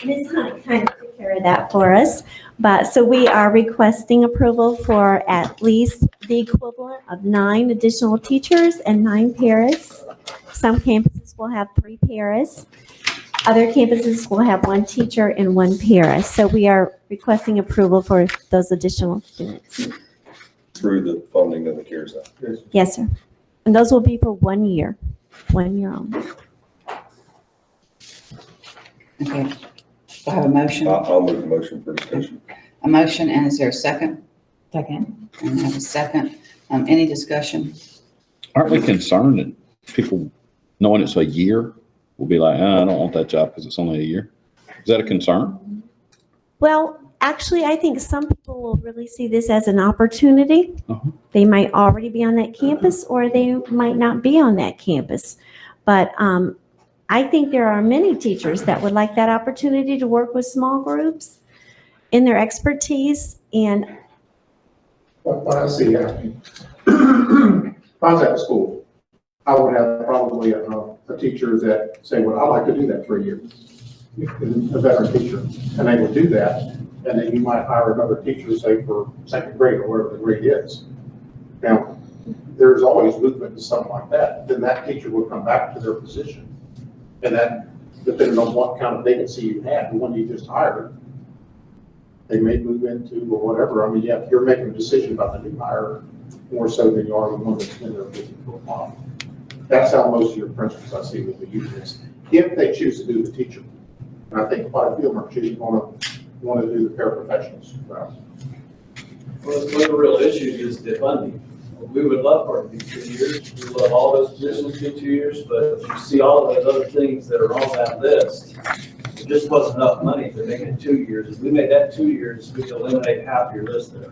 Ms. Hunt kind of took care of that for us. But so we are requesting approval for at least the equivalent of 9 additional teachers and 9 paras. Some campuses will have 3 paras. Other campuses will have 1 teacher and 1 para. So we are requesting approval for those additional students. Through the funding of the CARES Act. Yes, sir. And those will be for 1 year, 1 year only. Okay. Do I have a motion? I'll move the motion for discussion. A motion, and is there a second? Second. And I have a second. Any discussion? Aren't we concerned that people, knowing it's a year, will be like, I don't want that job because it's only a year? Is that a concern? Well, actually, I think some people will really see this as an opportunity. Uh-huh. They might already be on that campus or they might not be on that campus. But I think there are many teachers that would like that opportunity to work with small groups in their expertise. And What I see happening, if I was at school, I would have probably a teacher that say, well, I'd like to do that for a year. A veteran teacher, and they would do that, and then you might hire another teacher, say for second grade or whatever the grade is. Now, there's always movement to something like that, then that teacher would come back to their position. And that, depending on what kind of vacancy you had, the one you just hired, they may move into or whatever. I mean, yeah, you're making a decision about the new hire more so than you are the one that's been there for a while. That's how most of your principals I see will be using this, if they choose to do the teacher. And I think quite a few of them are choosing want to do the paraprofessionals. Well, one of the real issues is the funding. We would love for it to be 2 years. We love all those positions to be 2 years, but you see all of those other things that are on that list. There just wasn't enough money to make it 2 years. If we made that 2 years, we could eliminate half your list there.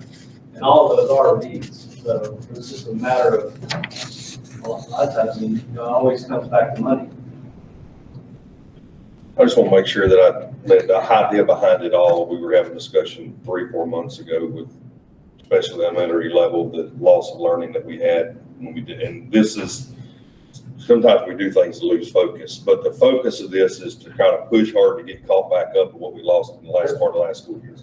And all of those are needs. So it's just a matter of, a lot of times, it always comes back to money. I just want to make sure that the idea behind it all, we were having a discussion 3 or 4 months ago with, especially the elementary level, the loss of learning that we had when we did. And this is, sometimes we do things to lose focus, but the focus of this is to kind of push hard to get caught back up with what we lost in the last part of last school year.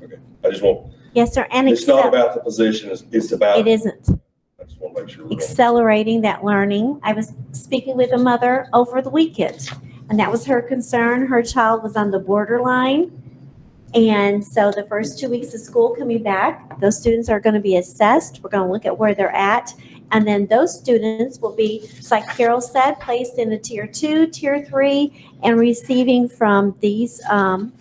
Okay. I just want, yes, sir. And it's not about the position, it's about. It isn't. I just want to make sure. We're Accelerating that learning. I was speaking with a mother over the weekend, and that was her concern. Her child was on the borderline. And so the first 2 weeks of school coming back, those students are going to be assessed. We're going to look at where they're at. And then those students will be, just like Carol said, placed in a tier 2, tier 3, and receiving from these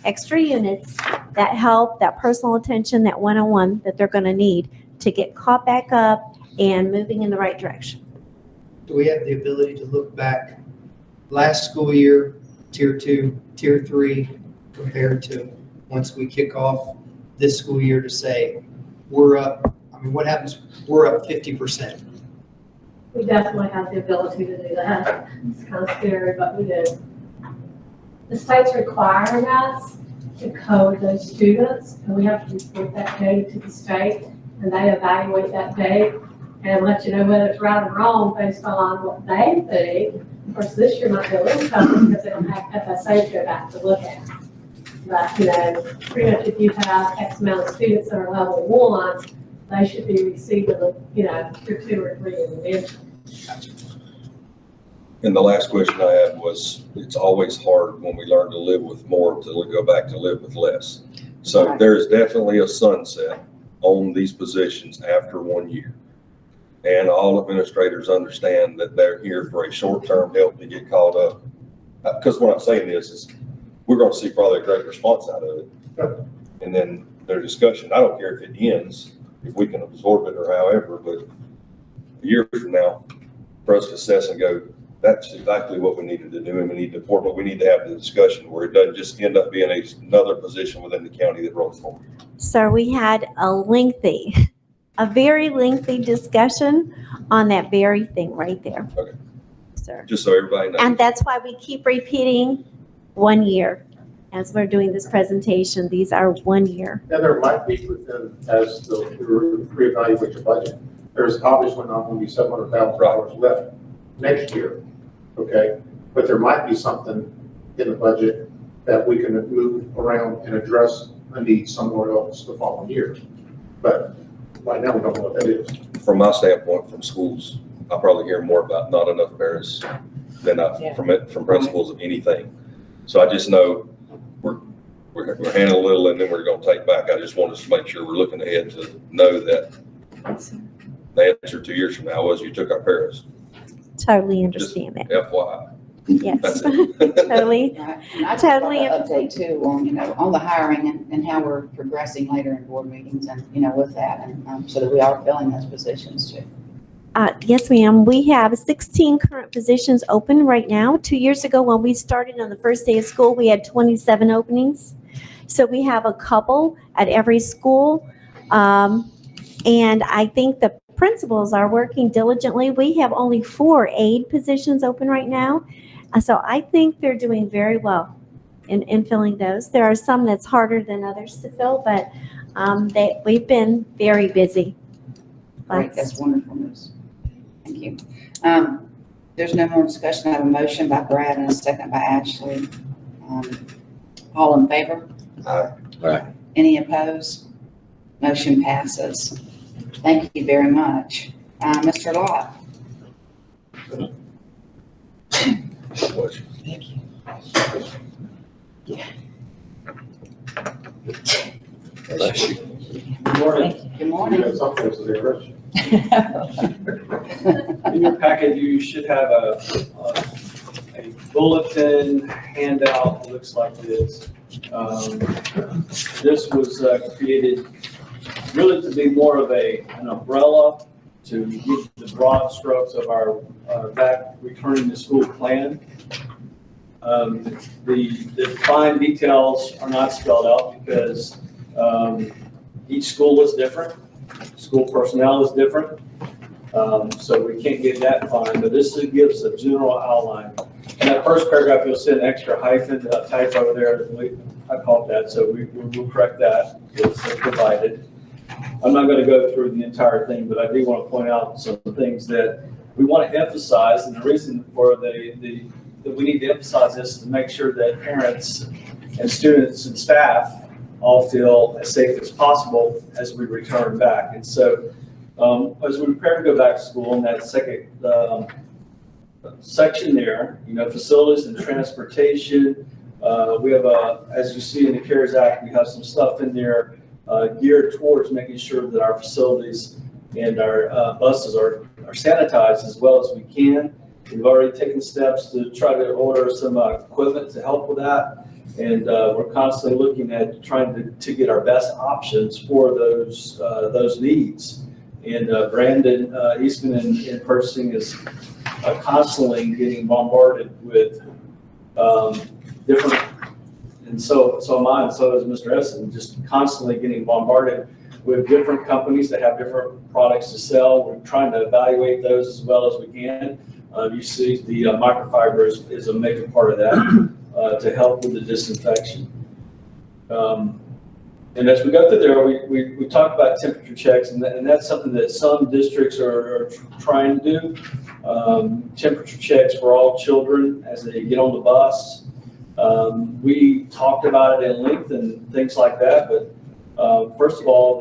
extra units that help, that personal attention, that one-on-one that they're going to need to get caught back up and moving in the right direction. Do we have the ability to look back last school year, tier 2, tier 3, compared to once we kick off this school year to say, we're up, I mean, what happens, we're up 50%? We definitely have the ability to do that. It's kind of scary, but we do. The state's requiring us to code those students, and we have to report that data to the state, and they evaluate that data and let you know whether it's right or wrong based on what they think. Of course, this year might be a little tougher because they don't have FSA to go back to look at. But, pretty much if you have X amount of students that are level 1, they should be receiving, tier 2 or 3 intervention. And the last question I had was, it's always hard when we learn to live with more to go back to live with less. So there's definitely a sunset on these positions after 1 year. And all administrators understand that they're here for a short-term help to get caught up. Because what I'm saying is we're going to see probably a great response out of it. And then their discussion, I don't care if it ends, if we can absorb it or however, but a year from now, for us to assess and go, that's exactly what we needed to do, and we need to but we need to have the discussion where it doesn't just end up being another position within the county that rolls forward. So we had a very lengthy discussion on that very thing right there. Okay. Sir. Just so everybody knows. And that's why we keep repeating 1 year. As we're doing this presentation, these are 1 year. And there might be within, as the reevaluate your budget, there's obviously not going to be $700,000 left next year, okay? But there might be something in the budget that we can move around and address a need somewhere else the following year. But right now, we don't know what that is. From my standpoint, from schools, I probably hear more about not enough paras than from principals of anything. So I just know we're handling a little and then we're going to take back. I just want us to make sure we're looking ahead to know that the answer 2 years from now was you took our paras. Totally understand that. FYI. Yes. Totally. Right. And I just Totally want to update too on, on the hiring and how we're progressing later in board meetings and, with that, and so that we are filling those positions too. Yes, ma'am. We have 16 current positions open right now. 2 years ago, when we started on the first day of school, we had 27 openings. So we have a couple at every school. And I think the principals are working diligently. We have only 4 aide positions open right now. So I think they're doing very well in filling those. There are some that's harder than others to fill, but we've been very busy. Great, that's wonderful news. Thank you. There's no more discussion. I have a motion by Brad and a second by Ashley. All in favor? Aye. Any opposed? Motion passes. Thank you very much. Mr. Lott? Thank you. Bless you. Good morning. Good morning. Yeah, some places they rush. In your packet, you should have a bulletin handout that looks like this. This was created really to be more of an umbrella to give the broad strokes of our back returning to school plan. The fine details are not spelled out because each school is different. School personnel is different. So we can't get that fine, but this gives a general outline. In that first paragraph, you'll see an extra hyphen typo there. I caught that, so we'll correct that. It's provided. I'm not going to go through the entire thing, but I do want to point out some things that we want to emphasize, and the reason for that we need to emphasize this is to make sure that parents and students and staff all feel as safe as possible as we return back. And so as we prepare to go back to school in that second section there, facilities and transportation, we have as you see in the CARES Act, we have some stuff in there geared towards making sure that our facilities and our buses are sanitized as well as we can. We've already taken steps to try to order some equipment to help with that. And we're constantly looking at trying to get our best options for those needs. And Brandon Eastman in purchasing is constantly getting bombarded with different, and so am I, and so is Mr. Essen, just constantly getting bombarded with different companies that have different products to sell. We're trying to evaluate those as well as we can. You see the microfiber is a major part of that to help with the disinfection. And as we go through there, we talk about temperature checks, and that's something that some districts are trying to do. Temperature checks for all children as they get on the bus. We talked about it in length and things like that, but first of all,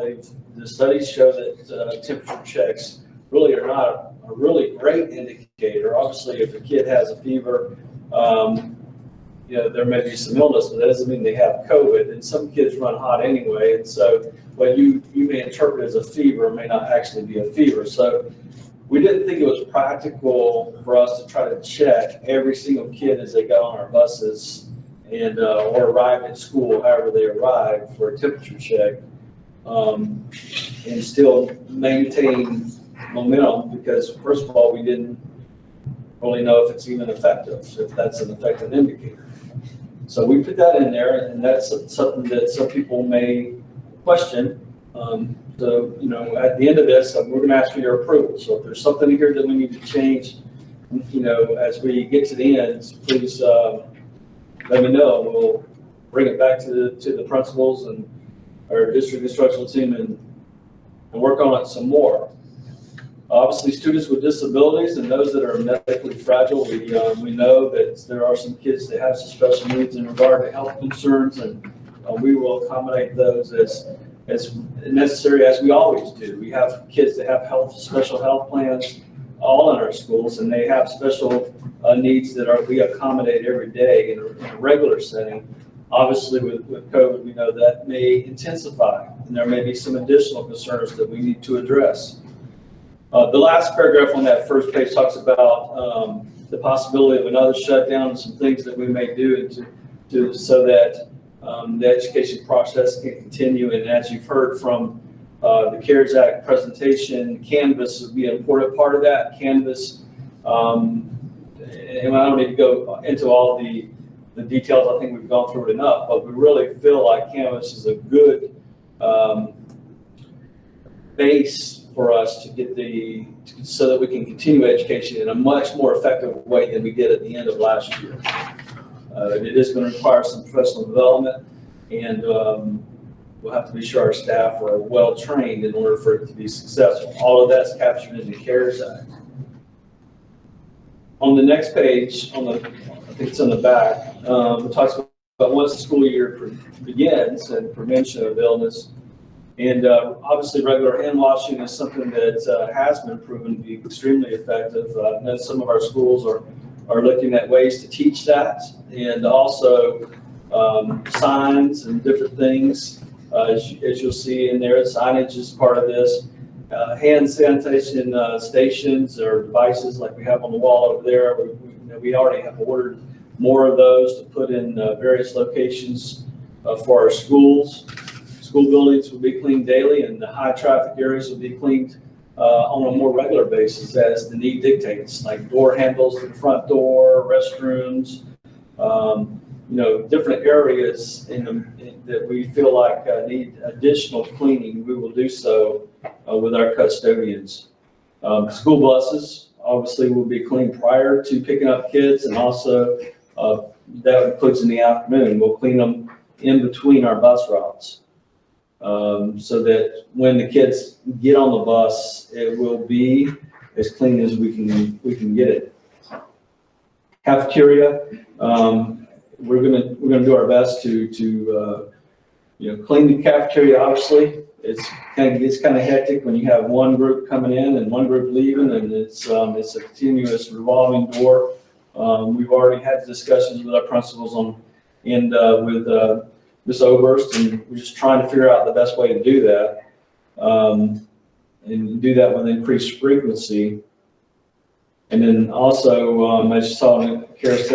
the studies show that temperature checks really are not a really great indicator. Obviously, if a kid has a fever, there may be some illness, but that doesn't mean they have COVID. And some kids run hot anyway, and so what you may interpret as a fever may not actually be a fever. So we didn't think it was practical for us to try to check every single kid as they got on our buses and or arrive at school, however they arrive, for a temperature check, and still maintain momentum, because first of all, we didn't really know if it's even effective, if that's an effective indicator. So we put that in there, and that's something that some people may question. So, at the end of this, we're going to ask for your approval. So if there's something here that we need to change, as we get to the end, please let me know. We'll bring it back to the principals and our district instructional team and work on it some more. Obviously, students with disabilities and those that are medically fragile, we know that there are some kids that have some special needs in regard to health concerns, and we will accommodate those as necessary, as we always do. We have kids that have special health plans all in our schools, and they have special needs that we accommodate every day in a regular setting. Obviously, with COVID, we know that may intensify, and there may be some additional concerns that we need to address. The last paragraph on that first page talks about the possibility of another shutdown and some things that we may do so that the education process can continue. And as you've heard from the CARES Act presentation, Canvas would be an important part of that. Canvas, and I don't need to go into all the details. I think we've gone through it enough, but we really feel like Canvas is a good base for us to get so that we can continue education in a much more effective way than we did at the end of last year. It is going to require some professional development, and we'll have to be sure our staff are well trained in order for it to be successful. All of that's captured in the CARES Act. On the next page, I think it's on the back, it talks about once the school year begins and prevention of illness. And obviously regular hand washing is something that has been proven to be extremely effective. I know some of our schools are looking at ways to teach that, and also signs and different things. As you'll see in there, signage is part of this. Hand sanitation stations or devices like we have on the wall over there. We already have ordered more of those to put in various locations for our schools. School buildings will be cleaned daily, and the high traffic areas will be cleaned on a more regular basis as the need dictates, like door handles to the front door, restrooms, different areas that we feel like need additional cleaning. We will do so with our custodians. School buses obviously will be cleaned prior to picking up kids, and also that includes in the afternoon. We'll clean them in between our bus routes. So that when the kids get on the bus, it will be as clean as we can get it. Cafeteria, we're gonna do our best to clean the cafeteria. Obviously, it's kind of hectic when you have one group coming in and one group leaving, and it's a continuous revolving door. We've already had discussions with our principals with Ms. Oberst, and we're just trying to figure out the best way to do that, and do that with increased frequency. And then also, as you saw in the CARES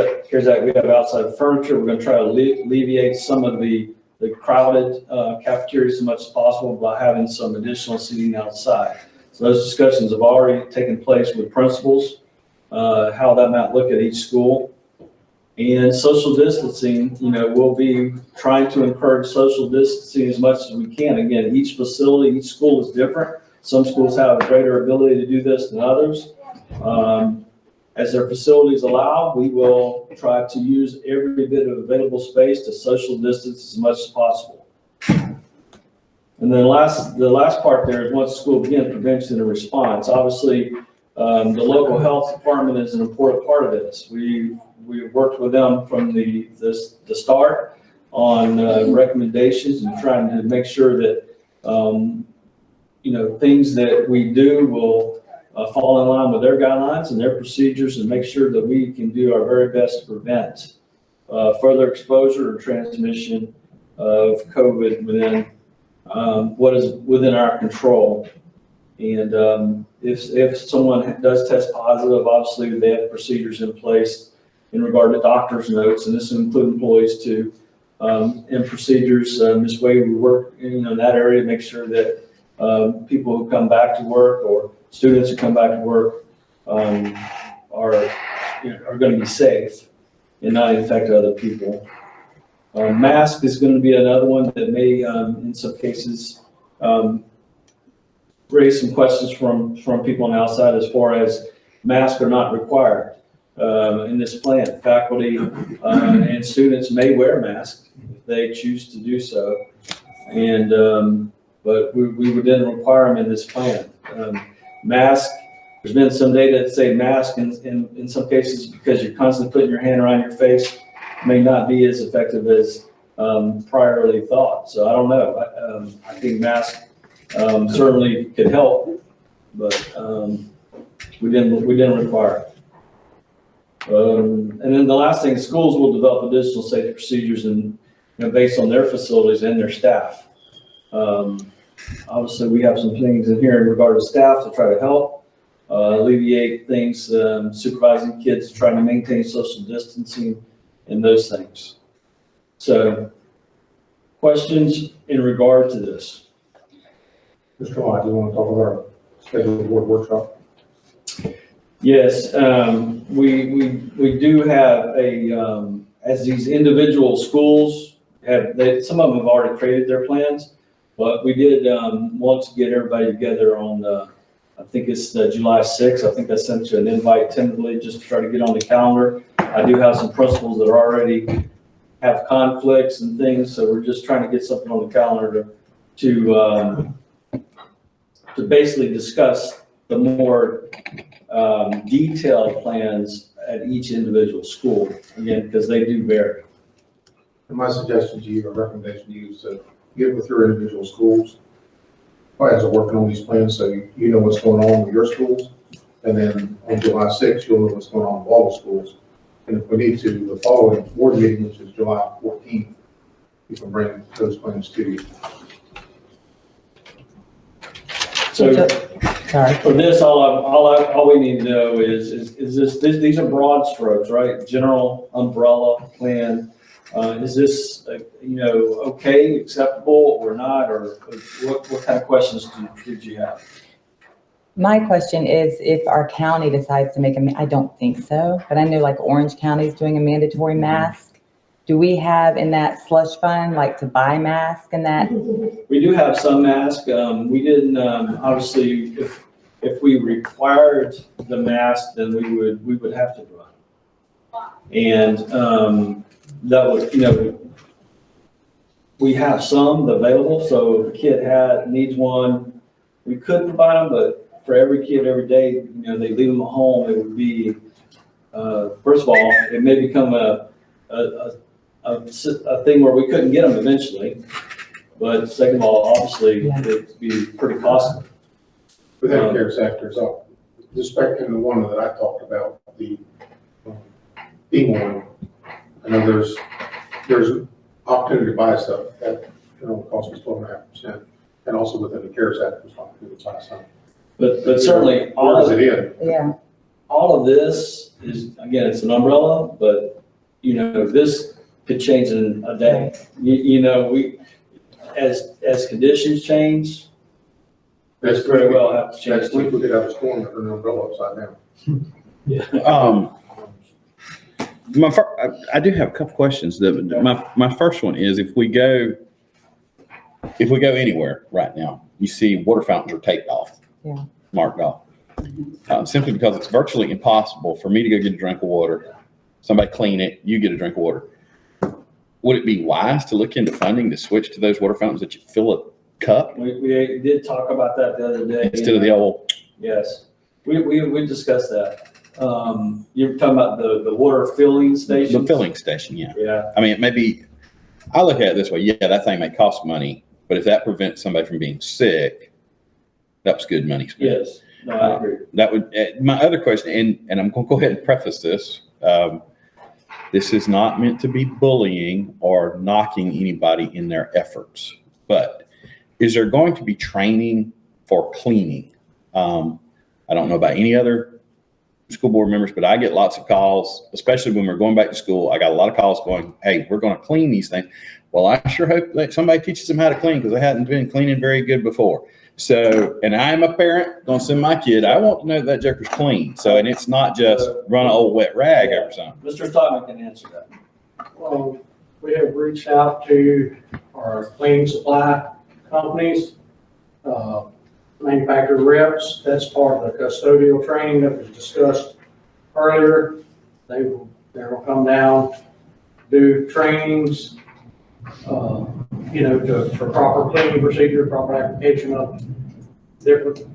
Act, we have outside furniture. We're going to try to alleviate some of the crowded cafeterias as much as possible by having some additional seating outside. So those discussions have already taken place with principals, how that might look at each school. And social distancing, we'll be trying to encourage social distancing as much as we can. Again, each facility, each school is different. Some schools have a greater ability to do this than others. As their facilities allow, we will try to use every bit of available space to social distance as much as possible. And then the last part there is once school begins, prevention and response. Obviously, the local health department is an important part of this. We've worked with them from the start on recommendations and trying to make sure that things that we do will fall in line with their guidelines and their procedures, and make sure that we can do our very best to prevent further exposure or transmission of COVID within what is within our control. And if someone does test positive, obviously they have procedures in place in regard to doctor's notes, and this will include employees too, and procedures. This way we work in that area to make sure that people who come back to work or students who come back to work are going to be safe and not infect other people. Mask is going to be another one that may, in some cases, raise some questions from people on the outside as far as masks are not required in this plan. Faculty and students may wear masks if they choose to do so, and but we would then require them in this plan. Mask, there's been some data that say mask in some cases, because you're constantly putting your hand around your face, may not be as effective as priorly thought. So I don't know. I think mask certainly could help, but we didn't require it. And then the last thing, schools will develop additional safety procedures and based on their facilities and their staff. Obviously, we have some things in here in regard to staff to try to help alleviate things, supervising kids, trying to maintain social distancing, and those things. So, questions in regard to this? Mr. Lott, do you want to talk about our scheduled board workshop? Yes, we do have as these individual schools some of them have already created their plans. But we did, want to get everybody together on, I think it's July 6th. I think I sent you an invite tentatively just to try to get on the calendar. I do have some principals that already have conflicts and things, so we're just trying to get something on the calendar to basically discuss the more detailed plans at each individual school, again, because they do vary. And my suggestion to you, or recommendation to you, is to get with your individual schools as they're working on these plans, so you know what's going on with your schools. And then on July 6th, you'll know what's going on with all the schools. And if we need to, the following board meeting, which is July 14th, you can bring those plans to you. So Sorry. for this, all we need to know is these are broad strokes, right? General umbrella plan. Is this, okay, acceptable or not, or what kind of questions did you have? My question is if our county decides to make I don't think so, but I know like Orange County is doing a mandatory mask. Do we have in that slush fund, like to buy masks and that? We do have some masks. We didn't, obviously, if we required the mask, then we would have to buy. And, that would, we have some available, so if a kid needs one, we could provide them, but for every kid every day, they leave them at home, it would be, first of all, it may become a thing where we couldn't get them eventually, but second of all, obviously, it'd be pretty costly. Within the care sector, so respect in the one that I talked about, the one. I know there's opportunity to buy stuff that, cost us 12.5%, and also within the care sector, there's opportunity to buy something. But certainly, Where does it end? Yeah. all of this is, again, it's an umbrella, but, this could change in a day. As conditions change, Next very week, well have to change. next week we could have a storm that turned an umbrella upside down. Yeah. I do have a couple questions. My first one is if we go anywhere right now, you see water fountains are taped off, marked off, simply because it's virtually impossible for me to go get a drink of water, somebody clean it, you get a drink of water. Would it be wise to look into funding to switch to those water fountains that you fill a cup We did talk about that the other day. instead of the old? Yes, we discussed that. You're talking about the water filling station? The filling station, yeah. Yeah. I mean, it may be, I look at it this way, yeah, that thing may cost money, but if that prevents somebody from being sick, that's good money spent. Yes, no, I agree. That would, my other question, and I'm going to go ahead and preface this. This is not meant to be bullying or knocking anybody in their efforts, but is there going to be training for cleaning? I don't know about any other school board members, but I get lots of calls, especially when we're going back to school. I got a lot of calls going, hey, we're going to clean these things. Well, I sure hope that somebody teaches them how to clean because they hadn't been cleaning very good before. So, and I'm a parent, going to send my kid, I want to know that joker's clean. So, and it's not just run an old wet rag over something. Mr. Todman can answer that. We have reached out to our cleaning supply companies, manufacturer reps. That's part of the custodial training that was discussed earlier. They'll come down, do trainings, for proper cleaning procedure, proper application of different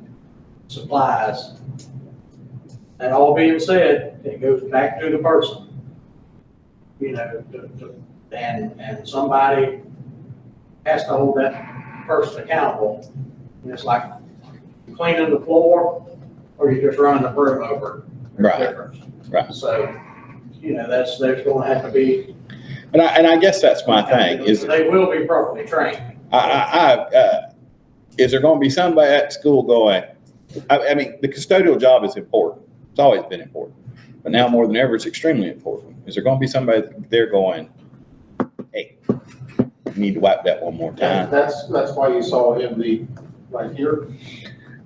supplies. That all being said, it goes back to the person. And somebody has to hold that person accountable. And it's like cleaning the floor or you just running the broom over. There's a difference. Right. So, there's going to have to be. And I guess that's my thing is They will be properly trained. Is there going to be somebody at school going, I mean, the custodial job is important. It's always been important, but now more than ever, it's extremely important. Is there going to be somebody there going, hey, you need to wipe that one more time? That's why you saw in right here.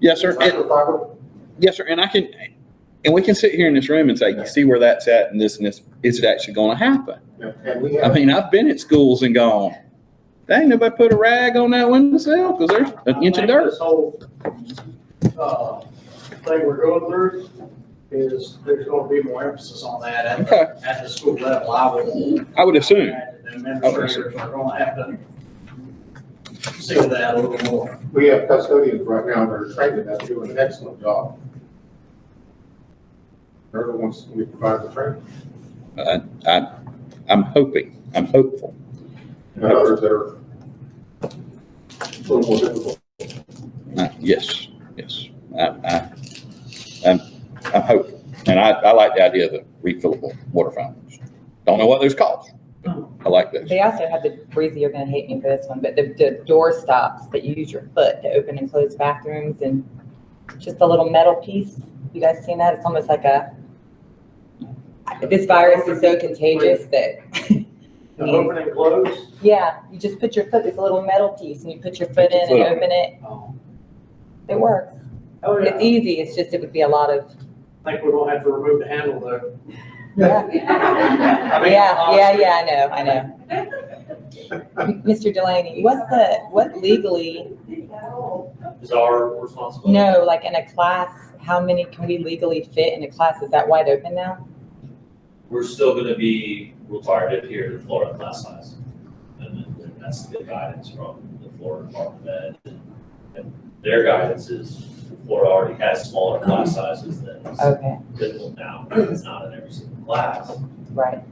Yes, sir. Microfiber. Yes, sir. And we can sit here in this room and say, you see where that's at and this, is it actually going to happen? Yeah. And we I have, mean, I've been at schools and gone, Dang, nobody put a rag on that windowsill because there's an inch of dirt. This whole, thing we're going through is there's gonna be more emphasis on that at the school level. I would assume. The administrators are gonna have to see that a little more. We have custodians right now that are trained in that, doing an excellent job. They're the ones we provide the training. I'm hopeful. And others that are a little more difficult. Yes. I'm hopeful. And I like the idea of the refillable water fountains. Don't know what those cost. I like this. They also have the, Breezy, you're gonna hate me for this one, but the door stops that you use your foot to open and close bathrooms, and just a little metal piece. You guys seen that? It's almost like this virus is so contagious that. The open and close? Yeah, you just put your foot, there's a little metal piece, and you put your foot in and open it. It works. Oh, yeah. It's easy, it's just, it would be a lot of. I think we're gonna have to remove the handle though. Yeah. I mean, I know. Mr. Delaney, what legally, Is our responsibility? no, like in a class, how many can we legally fit in a class? Is that wide open now? We're still gonna be required to adhere to the Florida class size. And then that's the guidance from the Florida Department of Ed. And their guidance is Florida already has smaller class sizes than is Okay, typical now. It's not in every single class, right.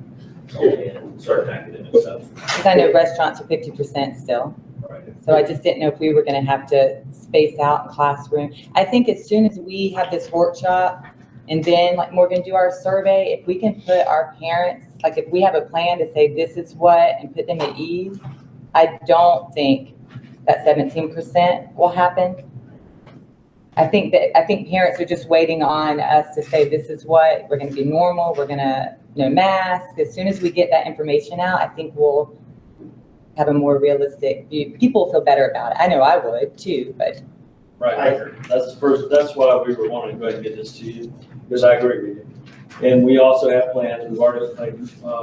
it's only in certain academic stuff. Because I know restaurants are 50% still. Right. So I just didn't know if we were gonna have to space out classroom. I think as soon as we have this workshop and then like Morgan do our survey, if we can put our parents, like if we have a plan to say this is what and put them at ease, I don't think that 17% will happen. I think parents are just waiting on us to say this is what, we're gonna be normal, we're gonna, mask. As soon as we get that information out, I think we'll have a more realistic view. People will feel better about it. I know I would too, but. Right, that's why we were wanting to go ahead and get this to you, because I agree with you. And we also have plans, we've already, like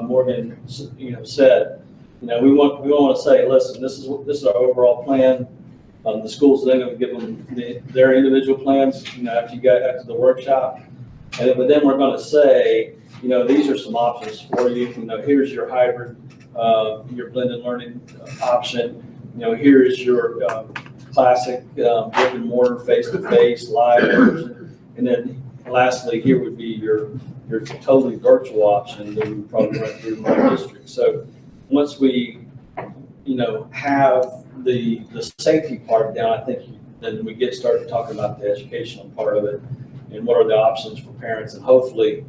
Morgan, said, we want to say, listen, this is our overall plan. The schools then going to give them their individual plans, after the workshop. But then we're going to say, these are some options for you. Here's your hybrid, your blended learning option. Here is your classic brick and mortar, face-to-face, live version. And then lastly, here would be your totally virtual option that we would probably run through my district. So once we, have the safety part down, I think then we started talking about the educational part of it and what are the options for parents, and hopefully,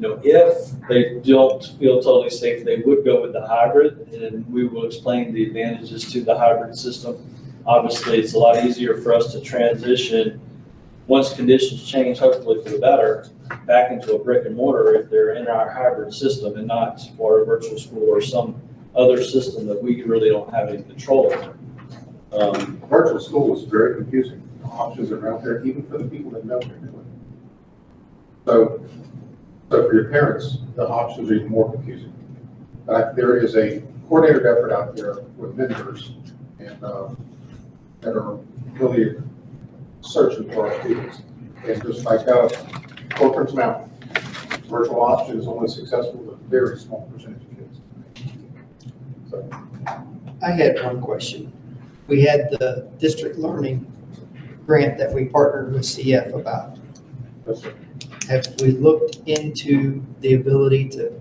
if they don't feel totally safe, they would go with the hybrid, and we will explain the advantages to the hybrid system. Obviously, it's a lot easier for us to transition once conditions change, hopefully for the better, back into a brick and mortar if they're in our hybrid system and not for a virtual school or some other system that we really don't have any control over. Virtual school is very confusing. The options are out there, even for the people that know they're doing it. So for your parents, the options are even more confusing. There is a coordinated effort out there with mentors and that are really searching for our students. And just like Corcoran's Mountain, virtual option is only successful with a very small percentage of kids. So. I had one question. We had the district learning grant that we partnered with CF about. Have we looked into the ability to,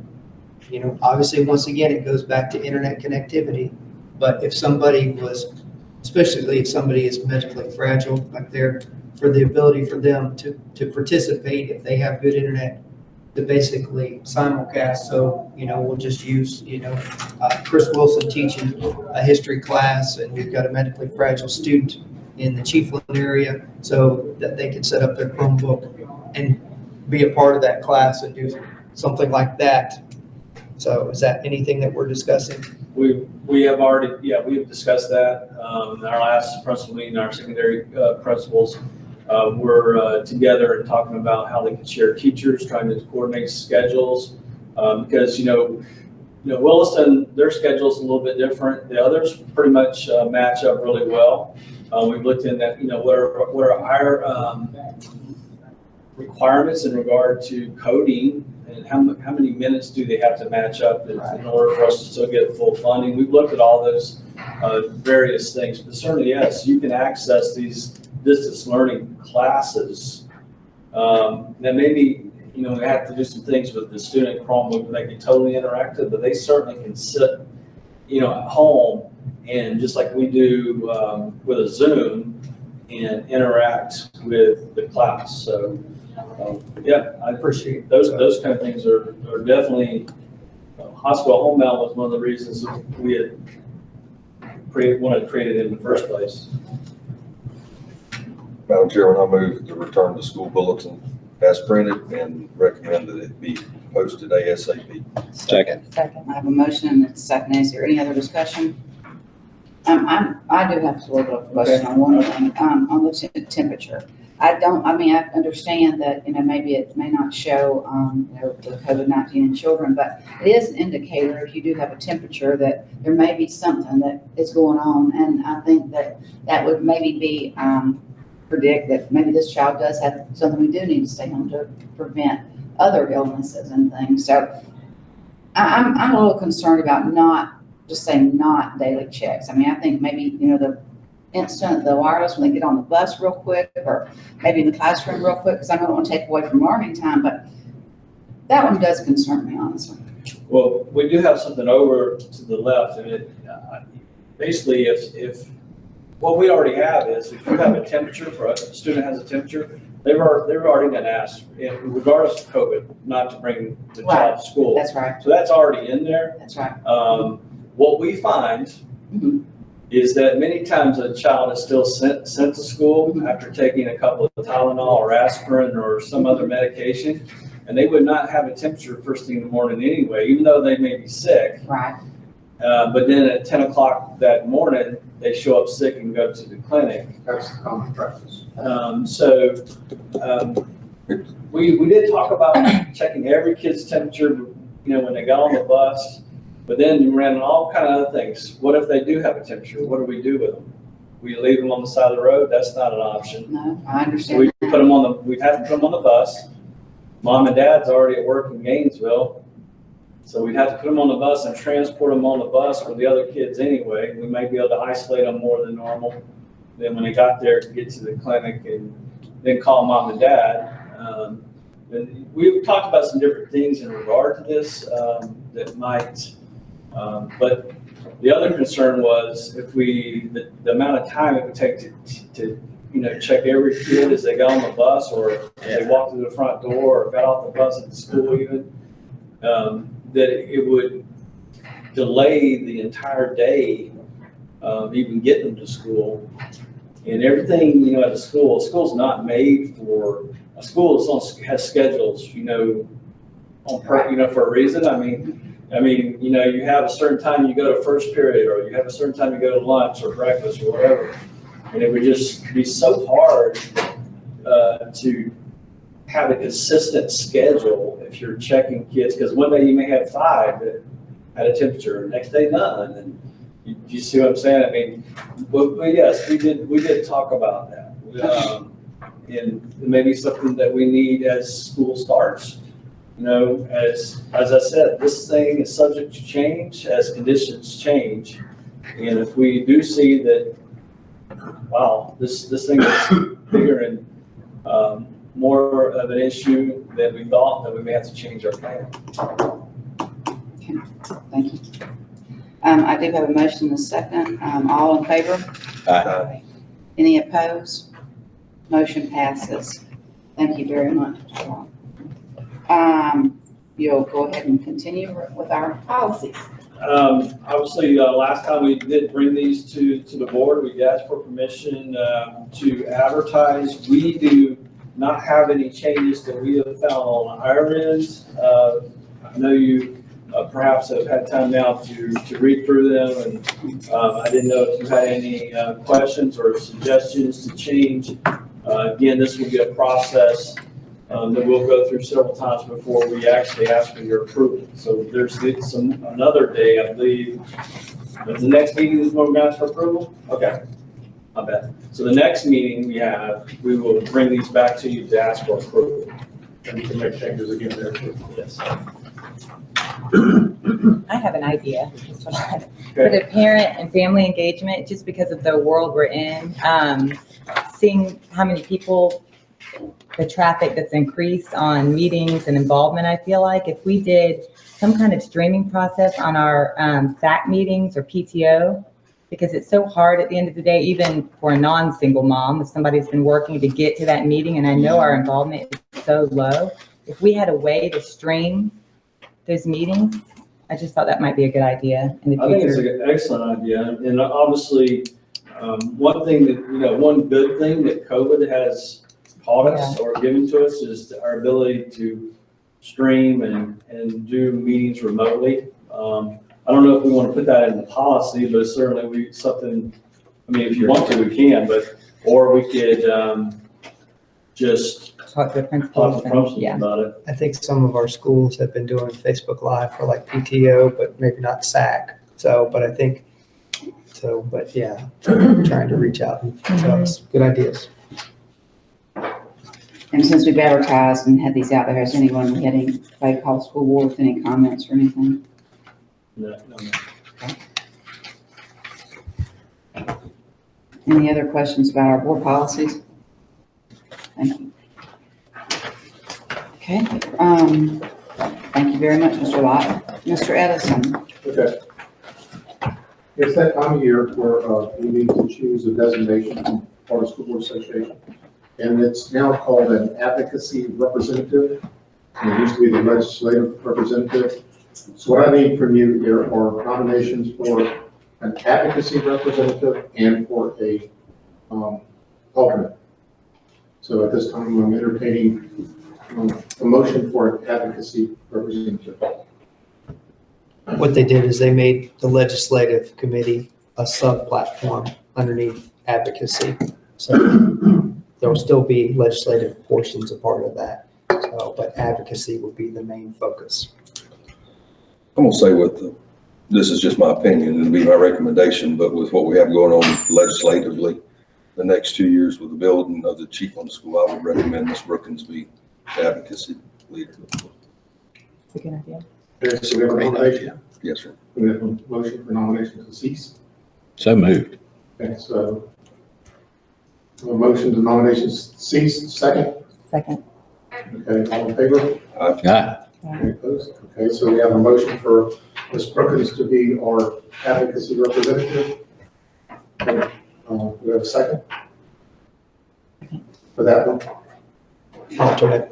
obviously, once again, it goes back to internet connectivity, but if somebody was, especially if somebody is medically fragile, like for the ability for them to participate if they have good internet, to basically simulcast. So, we'll just use, Chris Wilson teaching a history class, and we've got a medically fragile student in the Chiefland area, so that they can set up their Chromebook and be a part of that class and do something like that. So is that anything that we're discussing? We have already, we've discussed that. In our last principal meeting, our secondary principals were together and talking about how they could share teachers, trying to coordinate schedules. Because, You know, Williston, their schedule's a little bit different. The others pretty much match up really well. We've looked in that, you know, what are our requirements in regard to coding, and how many minutes do they have to match up in order for us to still get full funding. We've looked at all those various things, but certainly, yes, you can access these distance learning classes. That maybe, you know, we have to do some things with the student Chromebook to make it totally interactive, but they certainly can sit, you know, at home and just like we do with a Zoom and interact with the class. So, yeah, I appreciate those kind of things are definitely, hospital homebound was one of the reasons we had wanted to create it in the first place. Madam Chairman, I move to return the school bulletin as printed and recommend that it be posted ASAP. Second. I have a motion and a second. Is there any other discussion? I do have a little bit of a question on one thing, on the temperature. I understand that, you know, maybe it may not show, you know, the COVID-19 in children, but it is an indicator if you do have a temperature that there may be something that is going on. And I think that would maybe be, predict that maybe this child does have something we do need to stay home to prevent other illnesses and things. So I'm a little concerned about not daily checks. I mean, I think maybe, you know, the wireless when they get on the bus real quick, or maybe in the classroom real quick, because I don't want to take away from learning time, but that one does concern me, honestly. Well, we do have something over to the left, and it basically, if what we already have is, if you have a temperature, for a student has a temperature, they've already been asked, regardless of COVID, not to bring the child to school. That's right. So that's already in there. That's right. What we find is that many times a child is still sent to school after taking a couple of Tylenol or aspirin or some other medication, and they would not have a temperature first thing in the morning anyway, even though they may be sick. Right. But then at 10 o'clock that morning, they show up sick and go to the clinic. That's the common practice. We did talk about checking every kid's temperature, you know, when they got on the bus, but then we ran all kind of other things. What if they do have a temperature? What do we do with them? We leave them on the side of the road? That's not an option. No, I understand. We'd have to put them on the bus. Mom and dad's already at work in Gainesville. So we'd have to put them on the bus and transport them on the bus with the other kids anyway. We might be able to isolate them more than normal. Then when they got there, get to the clinic and then call mom and dad. And we talked about some different things in regard to this that might, but the other concern was if the amount of time it would take to you know, check every kid as they got on the bus or as they walked through the front door or got off the bus at the school even. That it would delay the entire day, even getting them to school. And everything, you know, at the school's not made for, a school has schedules, you know, for a reason. I mean, you know, you have a certain time you go to first period, or you have a certain time you go to lunch or breakfast or whatever. And it would just be so hard to have a consistent schedule if you're checking kids, because one day you may have 5 that had a temperature, next day none, and you see what I'm saying? I mean, but yes, we did talk about that, and maybe something that we need as school starts. You know, as I said, this thing is subject to change as conditions change, and if we do see that, wow, this thing is bigger and more of an issue than we thought, that we may have to change our plan. Okay. Thank you. I do have a motion and a second. All in favor? Aye. Any opposed? Motion passes. Thank you very much. You'll go ahead and continue with our policies. Obviously, last time we did bring these to the board, we asked for permission to advertise. We do not have any changes that we have found on our end. I know you perhaps have had time now to read through them, and I didn't know if you had any questions or suggestions to change. Again, this will be a process that we'll go through several times before we actually ask for your approval. So there's another day, I believe, but the next meeting is when we're going to ask for approval? Okay, my bad. So the next meeting we will bring these back to you to ask for approval. And you can make changes again there. Yes. I have an idea. For the parent and family engagement, just because of the world we're in, seeing how many people, the traffic that's increased on meetings and involvement, I feel like if we did some kind of streaming process on our SAC meetings or PTO, because it's so hard at the end of the day, even for a non-single mom, if somebody's been working to get to that meeting, and I know our involvement is so low, if we had a way to stream those meetings, I just thought that might be a good idea in the I think it's future. an excellent idea, and obviously, one thing that, one good thing that COVID has taught us or given to us is our ability to stream and do meetings remotely. I don't know if we want to put that in the policy, but certainly something, I mean, if you want to, we can, or we could just Talk to the talk principals. to principals Yeah. about it. I think some of our schools have been doing Facebook Live for like PTO, but maybe not SAC. But yeah, trying to reach out and tell us good ideas. And since we've advertised and had these out there, has anyone had any, like, call school board with any comments or anything? No. Any other questions about our board policies? Thank you. Okay, thank you very much, Mr. Lott. Mr. Edison, Okay. It's that time of year where we need to choose a designation from Florida School Board Association. And it's now called an advocacy representative. And it used to be the legislative representative. So what I need from you here are nominations for an advocacy representative and for a alternate. So at this time, I'm entertaining a motion for an advocacy representative. What they did is they made the legislative committee a sub-platform underneath advocacy. So there will still be legislative portions a part of that. So, but advocacy will be the main focus. I'm gonna say this is just my opinion, it'll be my recommendation, but with what we have going on legislatively, the next 2 years with the building of the chief on the school, I would recommend Ms. Brookins be the advocacy leader. That's a good idea. Okay, so we have a nomination. Yes, sir. We have a motion for nomination to cease. So moved. Okay, so a motion to nominations cease, second. Second. Okay, all in favor? Aye. Any opposed? Okay, so we have a motion for Ms. Brookins to be our advocacy representative. Okay, we have a second for that one? Alternate.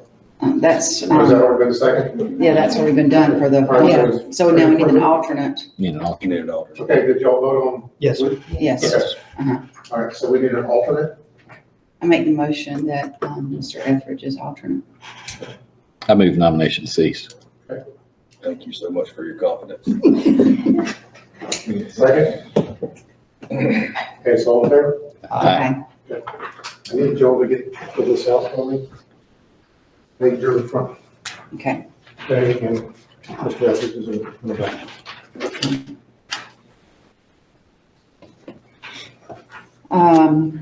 that's, Or has that already been a second? yeah, that's already been done for the, yeah, so now we need an alternate, You know, You need an alternate. Okay, did y'all vote on? Yes, sir. yes. Yes. Uh-huh. All right, so we need an alternate. I make the motion that, Mr. Etheridge is alternate. I move nomination cease. Thank you so much for your confidence. Second? Okay, so all in favor? Okay. I need Joel to fill this out for me. Make sure the front. Okay. Okay, and Mr. Etheridge is in the back.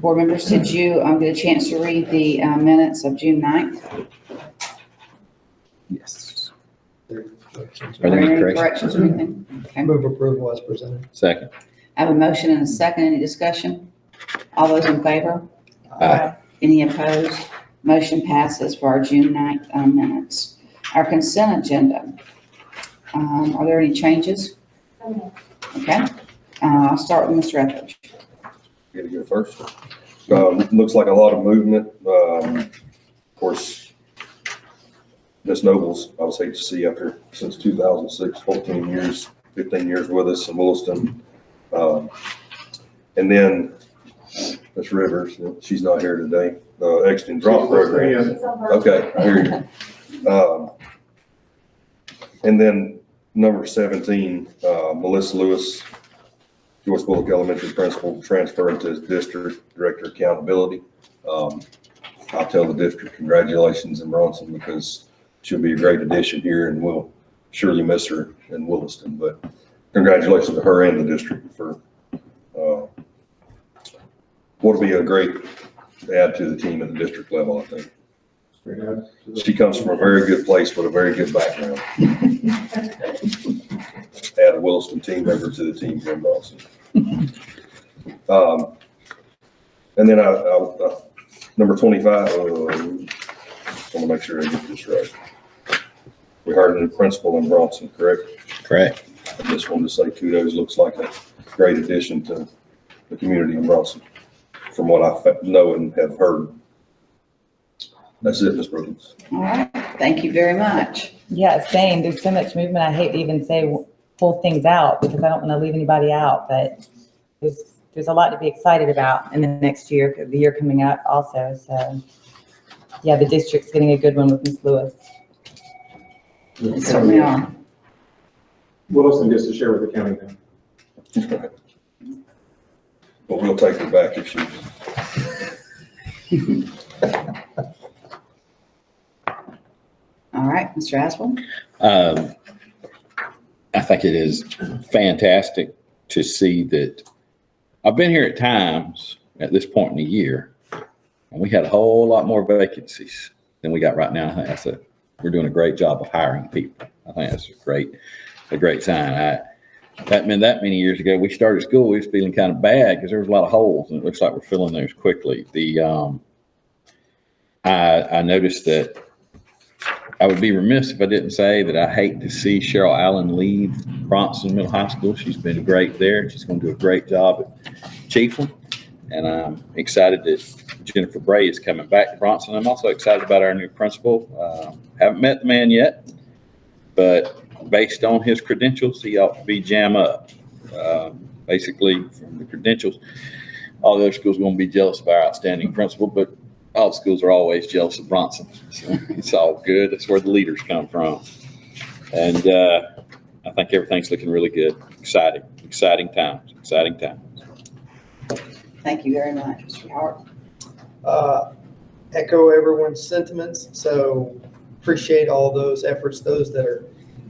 Board members, did you get a chance to read the minutes of June 9th? Yes. Are Are there there any any corrections? corrections or anything? Okay. Move approval as presented. Second. I have a motion and a second. Any discussion? All those in favor? Aye. Any opposed? Motion passes for our June 9th minutes. Our consent agenda. Are there any changes? Okay. I'll start with Mr. Etheridge. You gotta go first. Looks like a lot of movement. Of course, Ms. Nobles, I was hate to see since 2006, 14 years, 15 years with us in Williston. And then Ms. Rivers, she's not here today, the Exton Drop Program. Okay, I hear you. And then number 17, Melissa Lewis, Joyce Bullock Elementary Principal, transferring to District Director Accountability. I'll tell the district congratulations in Bronson, because she'll be a great addition here, and we'll surely miss her in Williston. But congratulations to her and the district for what'll be a great add to the team at the district level, I think. She comes from a very good place with a very good background. Add a Williston team member to the team here in Bronson. And then number 25, I want to make sure I get this right. We hired a new principal in Bronson, correct? Correct. I just wanted to say kudos, looks like a great addition to the community in Bronson, from what I know and have heard. That's it, Ms. Brooks. All right, thank you very much. Yeah, same. There's so much movement. I hate to even say pull things out because I don't want to leave anybody out, but there's a lot to be excited about in the next year, the year coming up also. So yeah, the district's getting a good one with Ms. Lewis. They certainly are. Williston gets to share with the county now. But we'll take her back if she. All right, Mr. Aswell. I think it is fantastic to see that. I've been here at times at this point in the year, and we had a whole lot more vacancies than we got right now. I think we're doing a great job of hiring people. I think that's a great sign. That many years ago, we started school, we was feeling kind of bad because there was a lot of holes, and it looks like we're filling those quickly. I noticed that I would be remiss if I didn't say that I hate to see Cheryl Allen leave Bronson Middle High School. She's been great there. She's going to do a great job at Chiefland. And I'm excited that Jennifer Bray is coming back to Bronson. I'm also excited about our new principal. Haven't met the man yet, but based on his credentials, he ought to be jam up. Basically, from the credentials, all the other schools are going to be jealous of our outstanding principal, but all schools are always jealous of Bronson. So it's all good. That's where the leaders come from. And I think everything's looking really good. Exciting times. Thank you very much, Mr. Howard. Echo everyone's sentiments. So appreciate all those efforts, those that are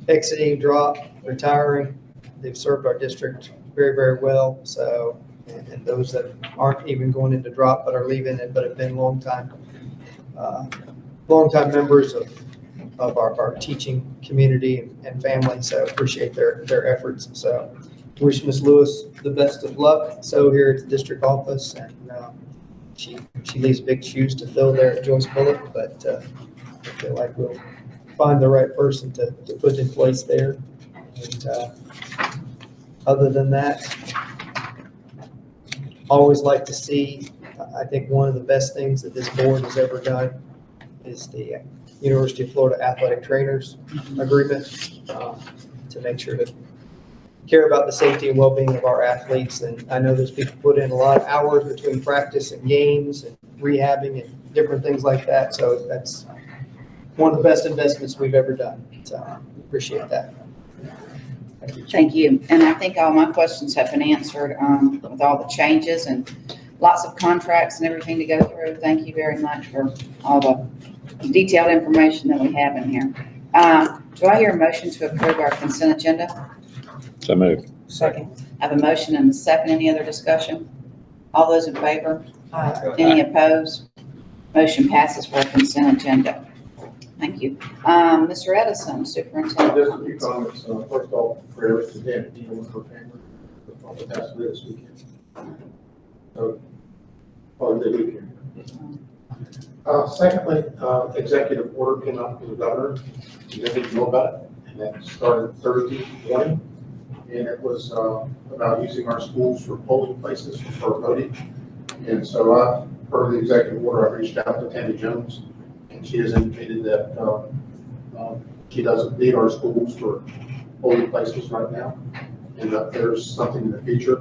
exiting, retiring. They've served our district very, very well. So, and those that aren't even going into drop but are leaving it, but have been long time members of our teaching community and family. So appreciate their efforts. So wish Ms. Lewis the best of luck. So here at the district office, and she leaves big shoes to fill there at Joyce Bullock, but I feel like we'll find the right person to put in place there. And other than that, always like to see, I think one of the best things that this board has ever done is the University of Florida Athletic Trainers Agreement to make sure to care about the safety and well-being of our athletes. And I know those people put in a lot of hours between practice and games and rehabbing and different things like that. So that's one of the best investments we've ever done. So appreciate that. Thank you. And I think all my questions have been answered with all the changes and lots of contracts and everything to go through. Thank you very much for all the detailed information that we have in here. Do I hear a motion to approve our consent agenda? So moved. Second. I have a motion and a second. Any other discussion? All those in favor? Any opposed? Motion passes for a consent agenda. Thank you. Mr. Edison, Superintendent. Just a few comments. First off, prayers to Dan and Neil and her family. For the past this weekend. So, probably the weekend. Secondly, executive order came out from the governor. You didn't know about it, and that started Thursday morning. And it was about using our schools for polling places for voting. And so, per the executive order, I reached out to Tammy Jones. She has indicated that she doesn't need our schools for polling places right now, and that there's something in the future.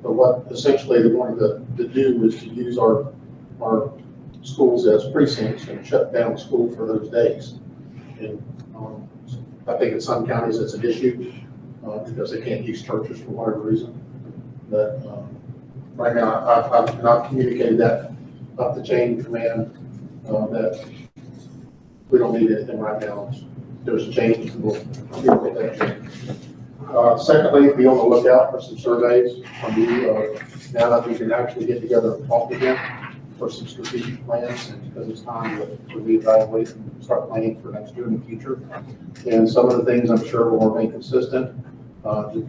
But what essentially they wanted to do is to use our schools as precincts and shut down school for those days. And I think in some counties it's an issue because they can't use churches for whatever reason. But right now I've not communicated that up the chain of command that we don't need anything right now. There's changes, and we'll get that change. Secondly, be on the lookout for some surveys from you, now that we can actually get together and talk again for some strategic plans, and because it's time to reevaluate and start planning for next year in the future. And some of the things I'm sure will remain consistent,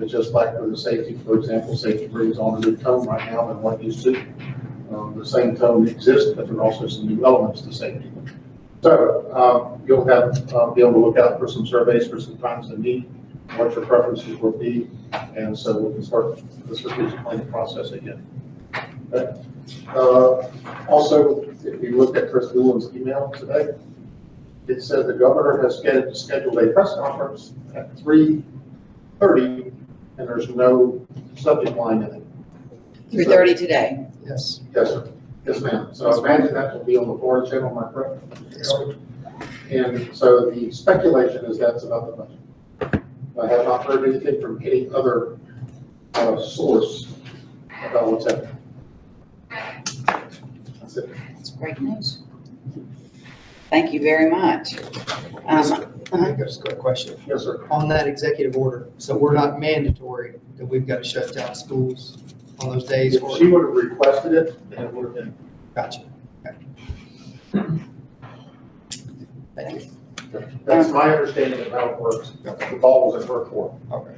just like for the safety, for example, safety brings on a new tone right now than what used to. The same tone exists, but there are also some new elements to safety. So you'll have be able to look out for some surveys for some times to meet, what your preferences will be, and so we can start the strategic planning process again. Okay. Also, if you look at Chris Doolan's email today, it said the governor has scheduled a press conference at 3:30, and there's no subject line in it. 3:30 today. Yes. Yes, sir. Yes, ma'am. So I imagine that will be on the Florida channel, am I correct? Yes, sir. And so the speculation is that's about the budget. I have not heard anything from any other source about what's happening. That's it. That's great news. Thank you very much. I just got a question. Yes, sir. On that executive order, so we're not mandatory that we've got to shut down schools on those days? If she would have requested it, then it would have been. Gotcha. Okay. Thank you. That's my understanding of how it works. The ball was in her court. Okay.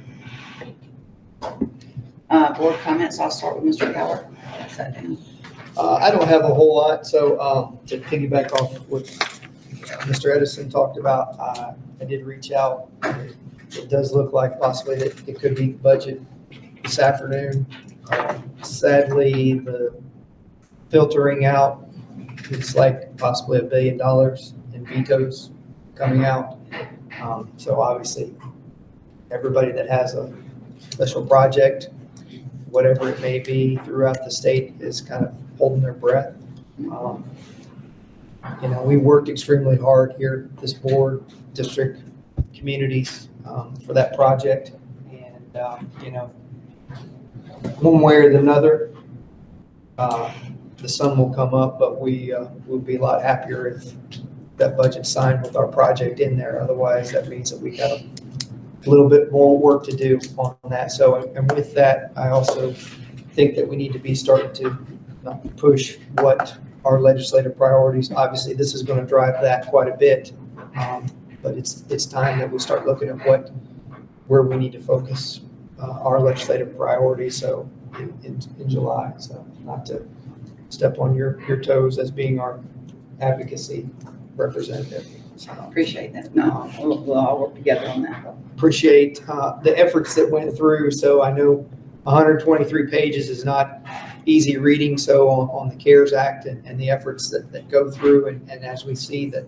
Board comments, I'll start with Mr. Keller. I don't have a whole lot, so to piggyback off what Mr. Edison talked about, I did reach out. It does look like possibly that it could be budget this afternoon. Sadly, the filtering out, it's like possibly $1 billion in vetoes coming out. So obviously, everybody that has a special project, whatever it may be throughout the state, is kind of holding their breath. You know, we worked extremely hard here, this board, district, communities, for that project. And, you know, one way or another, the sun will come up, but we will be a lot happier if that budget's signed with our project in there. Otherwise, that means that we got a little bit more work to do on that. So, and with that, I also think that we need to be starting to push what our legislative priorities. Obviously, this is going to drive that quite a bit, but it's time that we start looking at where we need to focus our legislative priorities. So in July, so not to step on your toes as being our advocacy representative. So, Appreciate that. No, we'll all work together on that. appreciate the efforts that went through. So I know 123 pages is not easy reading. So on the CARES Act and the efforts that go through, and as we see that,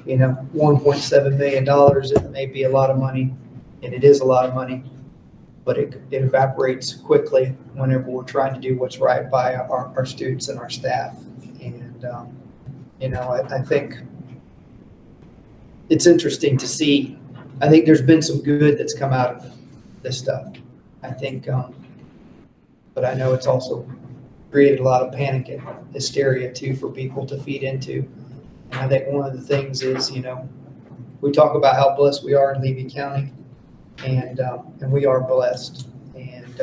you know, $1.7 million, it may be a lot of money, and it is a lot of money, but it evaporates quickly whenever we're trying to do what's right by our students and our staff. And, you know, I think it's interesting to see. I think there's been some good that's come out of this stuff. I think, but I know it's also created a lot of panic and hysteria too for people to feed into. And I think one of the things is, you know, we talk about how blessed we are in Levy County, and we are blessed. And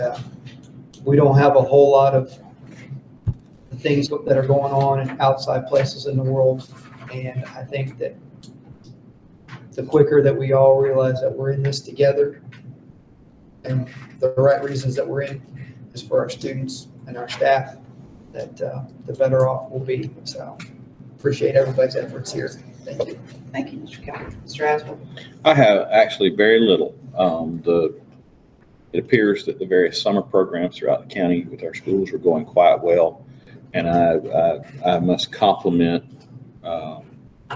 we don't have a whole lot of things that are going on in outside places in the world. And I think that the quicker that we all realize that we're in this together, and the right reasons that we're in is for our students and our staff, that the better off we'll be. So appreciate everybody's efforts here. Thank you. Thank you, Mr. Keller. Mr. Aswell? I have actually very little. It appears that the various summer programs throughout the county with our schools are going quite well. And I must compliment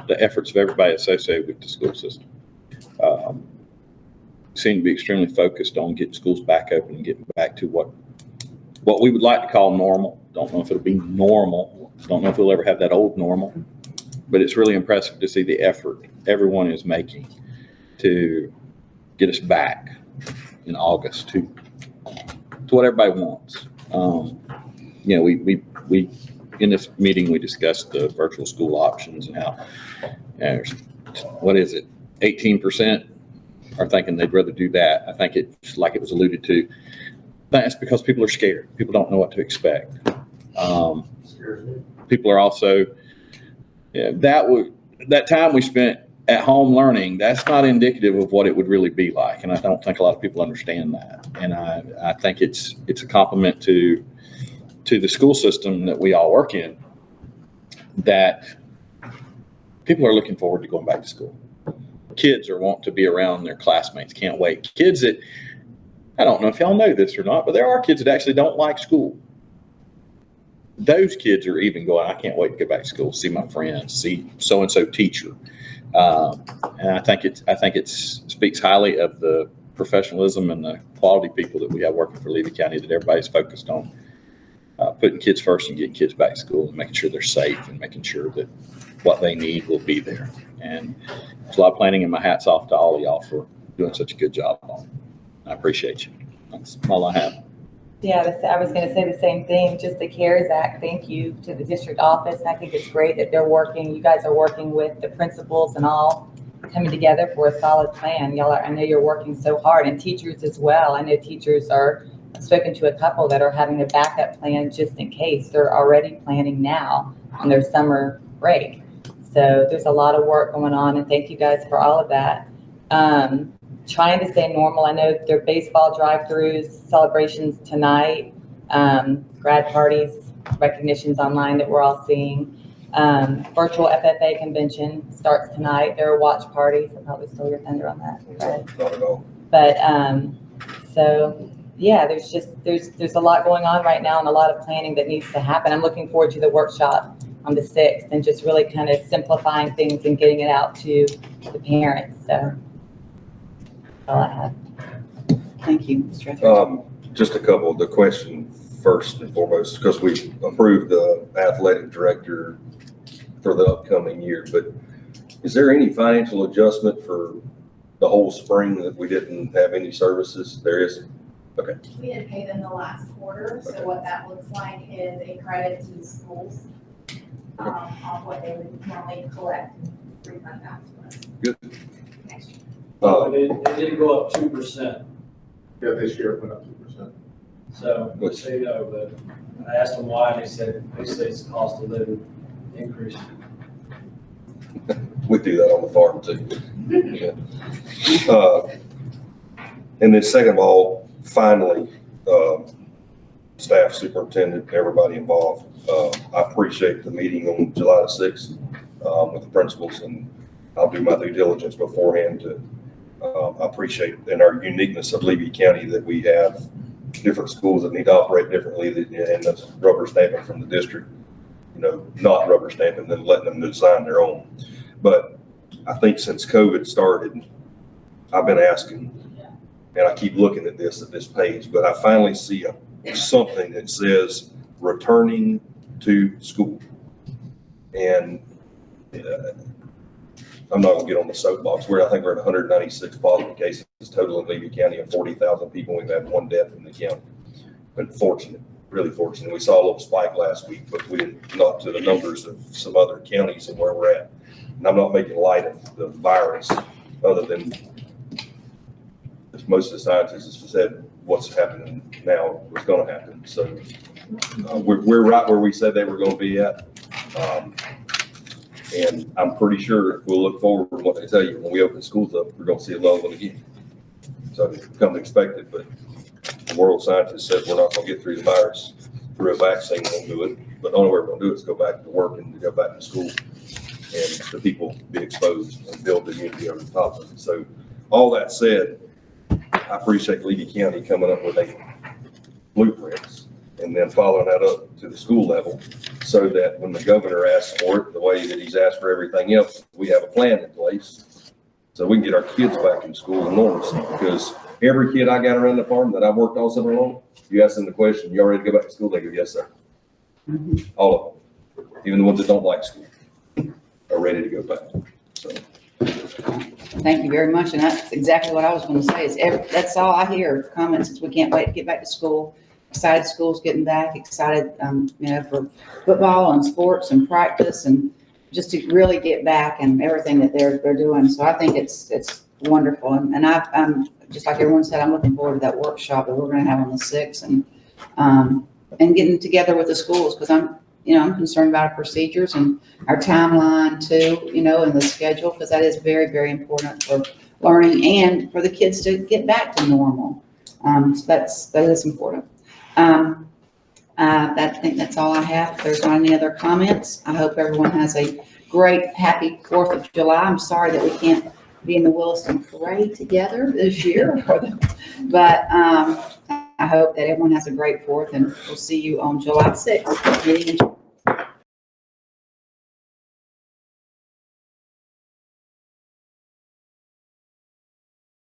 the efforts of everybody associated with the school system. Seem to be extremely focused on getting schools back open and getting back to what we would like to call normal. Don't know if it'll be normal. Don't know if we'll ever have that old normal, but it's really impressive to see the effort everyone is making to get us back in August to what everybody wants. You know, we in this meeting, we discussed the virtual school options and how, there's, what is it, 18% are thinking they'd rather do that. I think it's like it was alluded to. That's because people are scared. People don't know what to expect. People are also, that time we spent at home learning, that's not indicative of what it would really be like. And I don't think a lot of people understand that. And I think it's a compliment to the school system that we all work in, that people are looking forward to going back to school. Kids are wanting to be around their classmates, can't wait. Kids that, I don't know if y'all know this or not, but there are kids that actually don't like school. Those kids are even going, I can't wait to go back to school, see my friends, see so-and-so teacher. And I think it speaks highly of the professionalism and the quality people that we have working for Levy County, that everybody's focused on putting kids first and getting kids back to school and making sure they're safe and making sure that what they need will be there. And there's a lot of planning, and my hat's off to all of y'all for doing such a good job on it. I appreciate you. That's all I have. Yeah, I was going to say the same thing, just the CARES Act. Thank you to the district office. I think it's great that you guys are working with the principals and all coming together for a solid plan. I know you're working so hard, and teachers as well. I know teachers I've spoken to a couple that are having a backup plan just in case. They're already planning now on their summer break. So there's a lot of work going on, and thank you guys for all of that. Trying to stay normal. I know there are baseball drive-throughs, celebrations tonight, grad parties, recognitions online that we're all seeing. Virtual FFA convention starts tonight. There are watch parties. I'll probably steal your thunder on that. Right? Not at all. But so yeah, there's a lot going on right now and a lot of planning that needs to happen. I'm looking forward to the workshop on the 6th and just really kind of simplifying things and getting it out to the parents. So that's all I have. Thank you, Mr. Etheridge. Just a couple. The question first and foremost, because we approved the athletic director for the upcoming year, but is there any financial adjustment for the whole spring that we didn't have any services? There isn't. Okay. We didn't pay them the last quarter, so what that looks like is a credit to the schools on what they would normally collect and refund back to us. Good. Next year. It did go up 2%. Yeah, this year it went up 2%. So, they know, but I asked them why, and they said it's cost of living increase. We do that on the farm too. Yeah. And then second of all, finally, staff, superintendent, everybody involved. I appreciate the meeting on July the 6th with the principals, and I'll do my due diligence beforehand to, I appreciate in our uniqueness of Levy County that we have different schools that need to operate differently, and that's rubber stamping from the district, not rubber stamping, then letting them design their own. But I think since COVID started, I've been asking, and I keep looking at this page, but I finally see something that says returning to school. And I'm not gonna get on the soapbox. I think we're at 196 positive cases total in Levy County of 40,000 people. We've had one death in the county. Been fortunate, really fortunate. We saw a little spike last week, but we didn't, not to the numbers of some other counties and where we're at. And I'm not making light of the virus, other than most of the scientists have said what's happening now was going to happen. So we're right where we said they were going to be at. And I'm pretty sure we'll look forward to what they tell you. When we open schools up, we're going to see a low one again. So it's become expected, but the world scientists said we're not going to get through the virus through a vaccine. We'll do it, but the only way we're going to do it is go back to work and to go back to school, and the people be exposed and build the immunity over the top of it. So all that said, I appreciate Levy County coming up with a blueprints and then following that up to the school level, so that when the governor asks for it, the way that he's asked for everything else, we have a plan in place so we can get our kids back in school in normalcy. Because every kid I got around the farm that I've worked all summer long, you ask them the question, you all ready to go back to school? They go, yes, sir. All of them, even the ones that don't like school, are ready to go back. So. Thank you very much. And that's exactly what I was going to say is that's all I hear. Comments is we can't wait to get back to school. excited school's getting back, excited, for football and sports and practice and just to really get back and everything that they're doing. So I think it's wonderful. And I'm, just like everyone said, I'm looking forward to that workshop that we're going to have on the 6th and getting together with the schools, because I'm concerned about our procedures and our timeline too, and the schedule, because that is very, very important for learning and for the kids to get back to normal. So that is important. I think that's all I have. If there's not any other comments, I hope everyone has a great, happy 4th of July. I'm sorry that we can't be in the Williston Parade together this year, but I hope that everyone has a great 4th, and we'll see you on July 6th. Meeting adjourned.